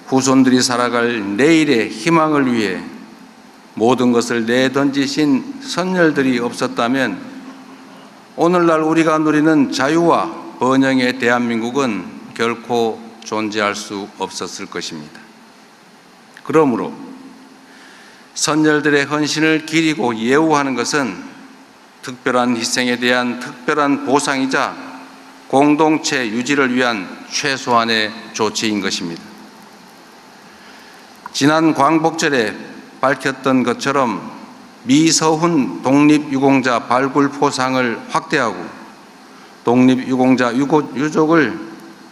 후손들이 살아갈 내일의 희망을 위해 모든 것을 내던지신 선열들이 없었다면 오늘날 우리가 누리는 자유와 번영의 대한민국은 결코 존재할 수 없었을 것입니다. 그러므로 선열들의 헌신을 기리고 예우하는 것은 특별한 희생에 대한 특별한 보상이자 공동체 유지를 위한 최소한의 조치인 것입니다. 지난 광복절에 밝혔던 것처럼 미서훈 독립유공자 발굴 포상을 확대하고 독립유공자 유족을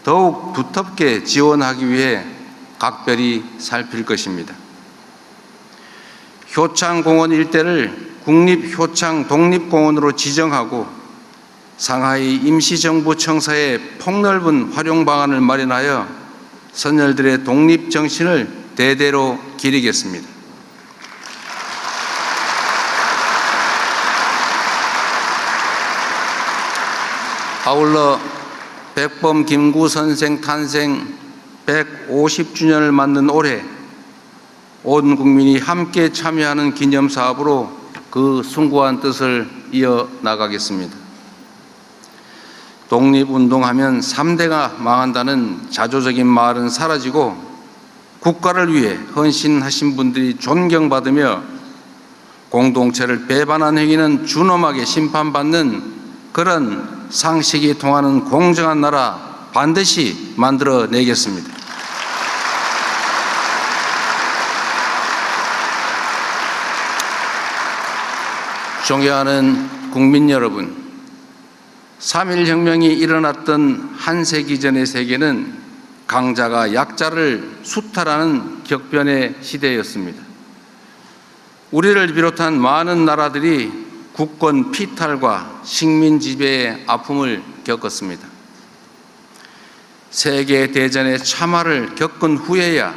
더욱 두텁게 지원하기 위해 각별히 살필 것입니다. 효창공원 일대를 국립효창 독립공원으로 지정하고 상하이 임시정부 청사에 폭넓은 활용 방안을 마련하여 선열들의 독립정신을 대대로 기리겠습니다. 아울러 백범 김구 선생 탄생 150주년을 맞는 올해 온 국민이 함께 참여하는 기념사업으로 그 숭고한 뜻을 이어나가겠습니다. 독립운동하면 3대가 망한다는 자조적인 말은 사라지고 국가를 위해 헌신하신 분들이 존경받으며 공동체를 배반한 행위는 준엄하게 심판받는 그런 상식이 통하는 공정한 나라 반드시 만들어내겠습니다. 존경하는 국민 여러분, 3.1혁명이 일어났던 한 세기 전의 세계는 강자가 약자를 수탈하는 격변의 시대였습니다. 우리를 비롯한 많은 나라들이 국권 피탈과 식민 지배의 아픔을 겪었습니다. 세계 대전의 참화를 겪은 후에야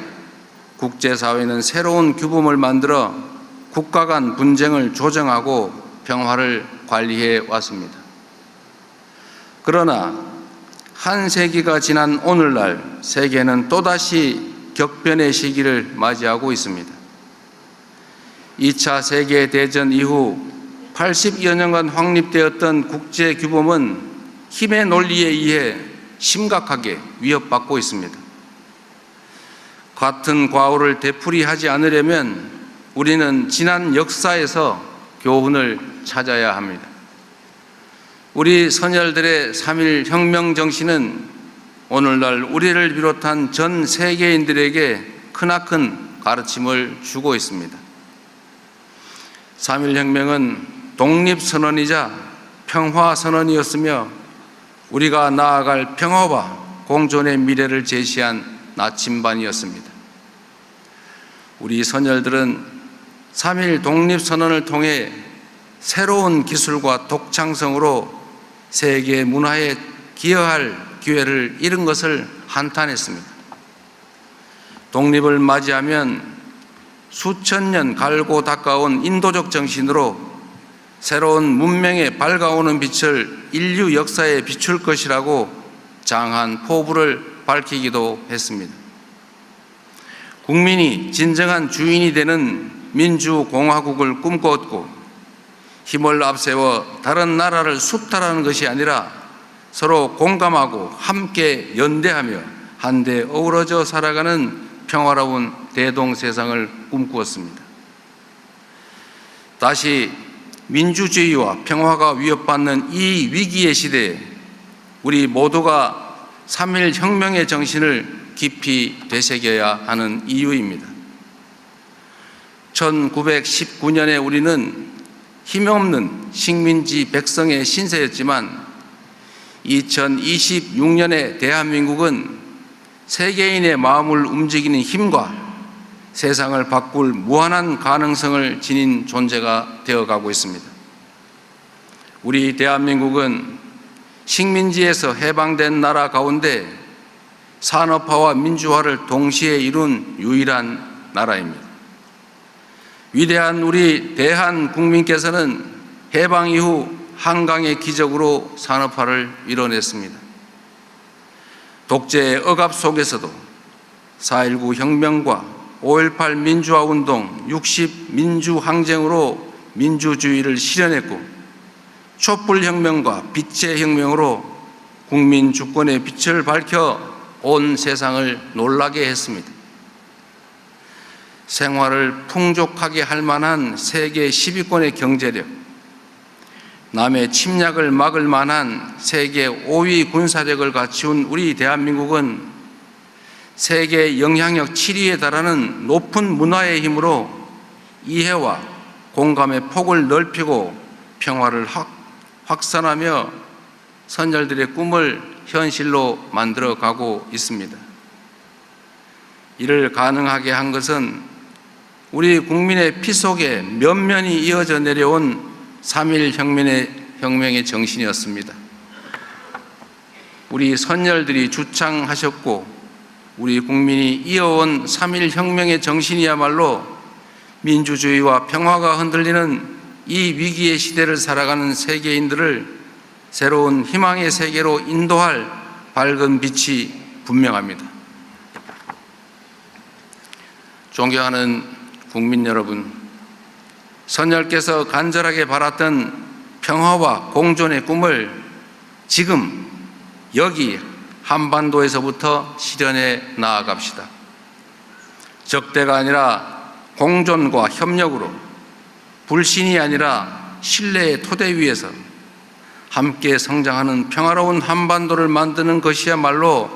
국제사회는 새로운 규범을 만들어 국가 간 분쟁을 조정하고 평화를 관리해 왔습니다. 그러나 한 세기가 지난 오늘날 세계는 또다시 격변의 시기를 맞이하고 있습니다. 2차 세계대전 이후 80여 년간 확립되었던 국제규범은 힘의 논리에 의해 심각하게 위협받고 있습니다. 같은 과오를 되풀이하지 않으려면 우리는 지난 역사에서 교훈을 찾아야 합니다. 우리 선열들의 3.1 혁명 정신은 오늘날 우리를 비롯한 전 세계인들에게 크나큰 가르침을 주고 있습니다. 3.1 혁명은 독립선언이자 평화선언이었으며 우리가 나아갈 평화와 공존의 미래를 제시한 나침반이었습니다. 우리 선열들은 3.1 독립선언을 통해 새로운 기술과 독창성으로 세계 문화에 기여할 기회를 잃은 것을 한탄했습니다. 독립을 맞이하면 수천 년 갈고 닦아온 인도적 정신으로 새로운 문명의 밝아오는 빛을 인류 역사에 비출 것이라고 장한 포부를 밝히기도 했습니다. 국민이 진정한 주인이 되는 민주공화국을 꿈꾸었고 힘을 앞세워 다른 나라를 수탈하는 것이 아니라 서로 공감하고 함께 연대하며 한데 어우러져 살아가는 평화로운 대동세상을 꿈꾸었습니다. 다시 민주주의와 평화가 위협받는 이 위기의 시대에 우리 모두가 3.1 혁명의 정신을 깊이 되새겨야 하는 이유입니다. 1919년에 우리는 힘없는 식민지 백성의 신세였지만 2026년의 대한민국은 세계인의 마음을 움직이는 힘과 세상을 바꿀 무한한 가능성을 지닌 존재가 되어가고 있습니다. 우리 대한민국은 식민지에서 해방된 나라 가운데 산업화와 민주화를 동시에 이룬 유일한 나라입니다. 위대한 우리 대한 국민께서는 해방 이후 한강의 기적으로 산업화를 이뤄냈습니다. 독재의 억압 속에서도 4.19 혁명과 5.18 민주화운동, 60 민주항쟁으로 민주주의를 실현했고 촛불혁명과 빛의 혁명으로 국민 주권의 빛을 밝혀 온 세상을 놀라게 했습니다. 생활을 풍족하게 할 만한 세계 10위권의 경제력, 남의 침략을 막을 만한 세계 5위 군사력을 갖춘 우리 대한민국은 세계 영향력 7위에 달하는 높은 문화의 힘으로 이해와 공감의 폭을 넓히고 평화를 확산하며 선열들의 꿈을 현실로 만들어가고 있습니다. 이를 가능하게 한 것은 우리 국민의 피 속에 면면이 이어져 내려온 3.1 혁명의 정신이었습니다. 우리 선열들이 주창하셨고 우리 국민이 이어온 3.1 혁명의 정신이야말로 민주주의와 평화가 흔들리는 이 위기의 시대를 살아가는 세계인들을 새로운 희망의 세계로 인도할 밝은 빛이 분명합니다. 존경하는 국민 여러분, 선열께서 간절하게 바랐던 평화와 공존의 꿈을 지금 여기 한반도에서부터 실현해 나아갑시다. 적대가 아니라 공존과 협력으로, 불신이 아니라 신뢰의 토대 위에서 함께 성장하는 평화로운 한반도를 만드는 것이야말로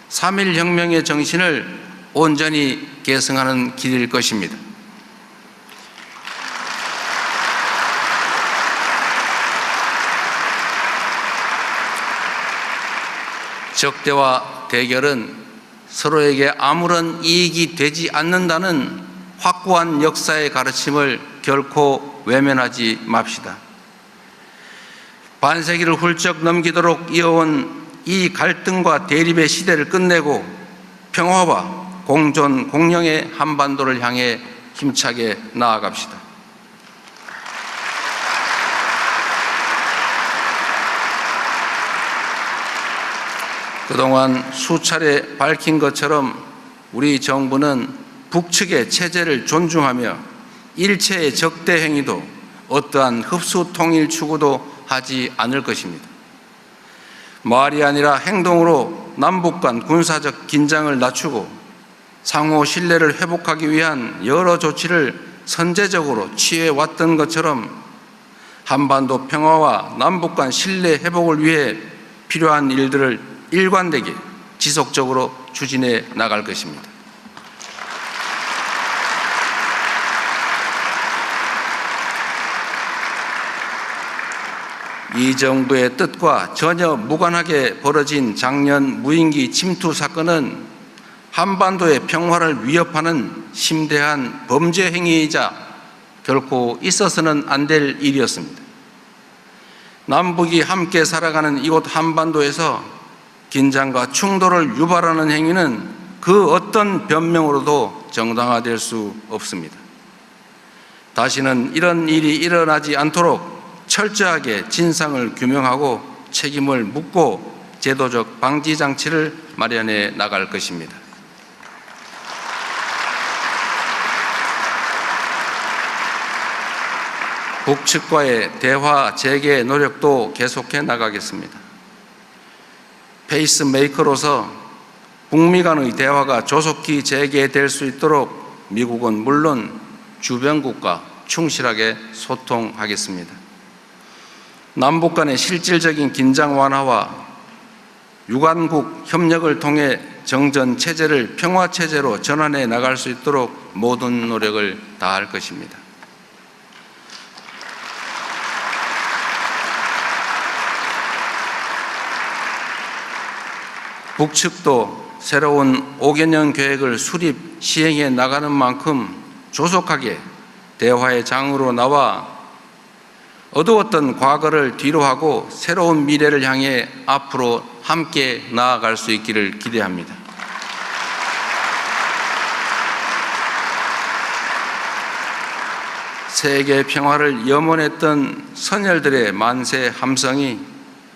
3.1 혁명의 정신을 온전히 계승하는 길일 것입니다. 적대와 대결은 서로에게 아무런 이익이 되지 않는다는 확고한 역사의 가르침을 결코 외면하지 맙시다. 반세기를 훌쩍 넘기도록 이어온 이 갈등과 대립의 시대를 끝내고 평화와 공존, 공영의 한반도를 향해 힘차게 나아갑시다. 그동안 수차례 밝힌 것처럼 우리 정부는 북측의 체제를 존중하며 일체의 적대 행위도 어떠한 흡수 통일 추구도 하지 않을 것입니다. 말이 아니라 행동으로 남북 간 군사적 긴장을 낮추고 상호 신뢰를 회복하기 위한 여러 조치를 선제적으로 취해왔던 것처럼 한반도 평화와 남북 간 신뢰 회복을 위해 필요한 일들을 일관되게 지속적으로 추진해 나갈 것입니다. 이 정부의 뜻과 전혀 무관하게 벌어진 작년 무인기 침투 사건은 한반도의 평화를 위협하는 심대한 범죄 행위이자 결코 있어서는 안 될 일이었습니다. 남북이 함께 살아가는 이곳 한반도에서 긴장과 충돌을 유발하는 행위는 그 어떤 변명으로도 정당화될 수 없습니다. 다시는 이런 일이 일어나지 않도록 철저하게 진상을 규명하고 책임을 묻고 제도적 방지 장치를 마련해 나갈 것입니다. 북측과의 대화 재개 노력도 계속해 나가겠습니다. 페이스메이커로서 북미 간의 대화가 조속히 재개될 수 있도록 미국은 물론 주변국과 충실하게 소통하겠습니다. 남북 간의 실질적인 긴장 완화와 유관국 협력을 통해 정전 체제를 평화 체제로 전환해 나갈 수 있도록 모든 노력을 다할 것입니다. 북측도 새로운 5개년 계획을 수립 시행해 나가는 만큼 조속하게 대화의 장으로 나와 어두웠던 과거를 뒤로하고 새로운 미래를 향해 앞으로 함께 나아갈 수 있기를 기대합니다. 세계 평화를 염원했던 선열들의 만세 함성이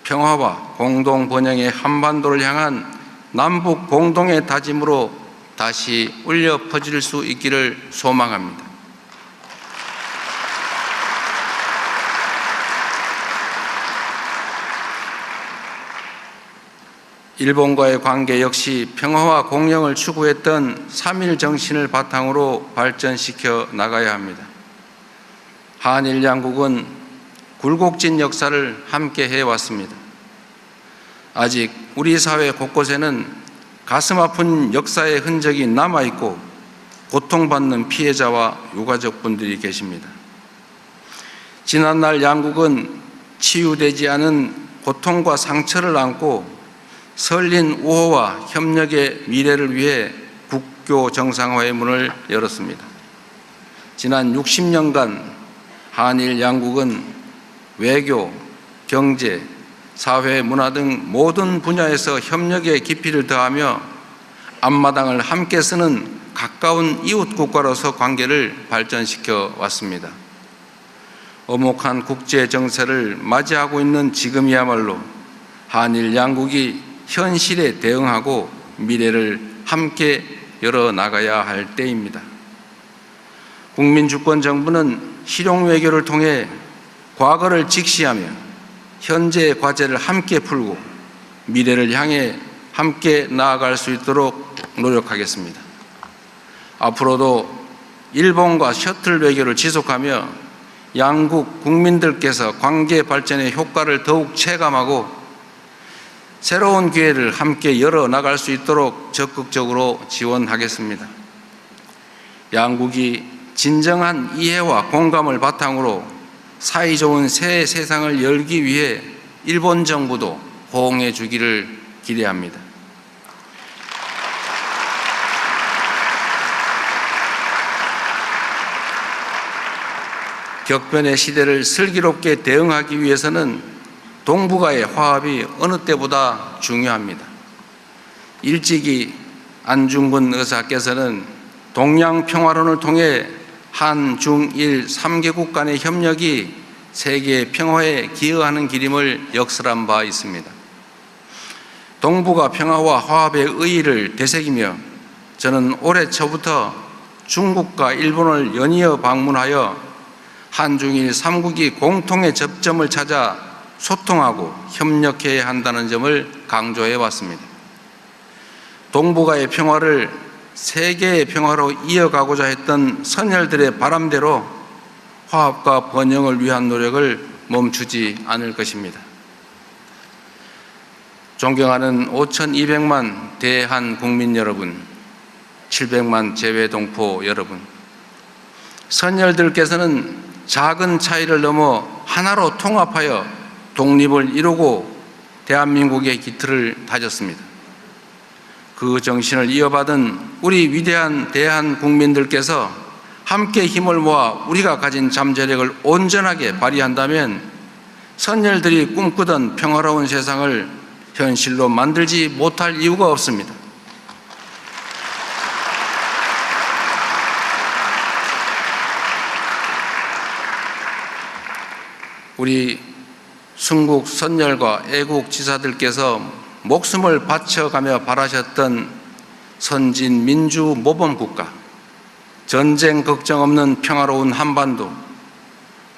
평화와 공동 번영의 한반도를 향한 남북 공동의 다짐으로 다시 울려 퍼질 수 있기를 소망합니다. 일본과의 관계 역시 평화와 공영을 추구했던 3.1 정신을 바탕으로 발전시켜 나가야 합니다. 한일 양국은 굴곡진 역사를 함께 해왔습니다. 아직 우리 사회 곳곳에는 가슴 아픈 역사의 흔적이 남아있고 고통받는 피해자와 유가족분들이 계십니다. 지난날 양국은 치유되지 않은 고통과 상처를 안고 설린 우호와 협력의 미래를 위해 국교 정상화의 문을 열었습니다. 지난 60년간 한일 양국은 외교, 경제, 사회, 문화 등 모든 분야에서 협력의 깊이를 더하며 앞마당을 함께 쓰는 가까운 이웃 국가로서 관계를 발전시켜 왔습니다. 엄혹한 국제 정세를 맞이하고 있는 지금이야말로 한일 양국이 현실에 대응하고 미래를 함께 열어나가야 할 때입니다. 국민주권정부는 실용외교를 통해 과거를 직시하며 현재의 과제를 함께 풀고 미래를 향해 함께 나아갈 수 있도록 노력하겠습니다. 앞으로도 일본과 셔틀 외교를 지속하며 양국 국민들께서 관계 발전의 효과를 더욱 체감하고 새로운 기회를 함께 열어나갈 수 있도록 적극적으로 지원하겠습니다. 양국이 진정한 이해와 공감을 바탕으로 사이좋은 새 세상을 열기 위해 일본 정부도 호응해 주기를 기대합니다. 격변의 시대를 슬기롭게 대응하기 위해서는 동북아의 화합이 어느 때보다 중요합니다. 일찍이 안중근 의사께서는 동양 평화론을 통해 한, 중, 일 3개국 간의 협력이 세계 평화에 기여하는 길임을 역설한 바 있습니다. 동북아 평화와 화합의 의의를 되새기며 저는 올해 초부터 중국과 일본을 연이어 방문하여 한중일 3국이 공통의 접점을 찾아 소통하고 협력해야 한다는 점을 강조해 왔습니다. 동북아의 평화를 세계의 평화로 이어가고자 했던 선열들의 바람대로 화합과 번영을 위한 노력을 멈추지 않을 것입니다. 존경하는 5,200만 대한 국민 여러분, 700만 재외동포 여러분, 선열들께서는 작은 차이를 넘어 하나로 통합하여 독립을 이루고 대한민국의 기틀을 다졌습니다. 그 정신을 이어받은 우리 위대한 대한 국민들께서 함께 힘을 모아 우리가 가진 잠재력을 온전하게 발휘한다면 선열들이 꿈꾸던 평화로운 세상을 현실로 만들지 못할 이유가 없습니다. 우리 순국 선열과 애국 지사들께서 목숨을 바쳐가며 바라셨던 선진 민주 모범 국가, 전쟁 걱정 없는 평화로운 한반도,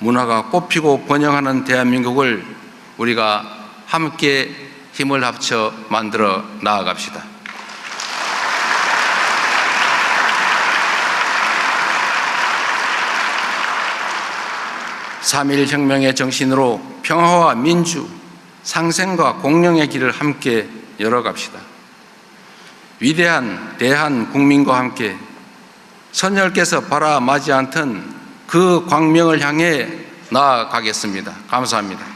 문화가 꽃피고 번영하는 대한민국을 우리가 함께 힘을 합쳐 만들어 나아갑시다. (3.1) 혁명의 정신으로 평화와 민주, 상생과 공영의 길을 함께 열어갑시다. 위대한 대한 국민과 함께 선열께서 바라마지 않던 그 광명을 향해 나아가겠습니다. 감사합니다.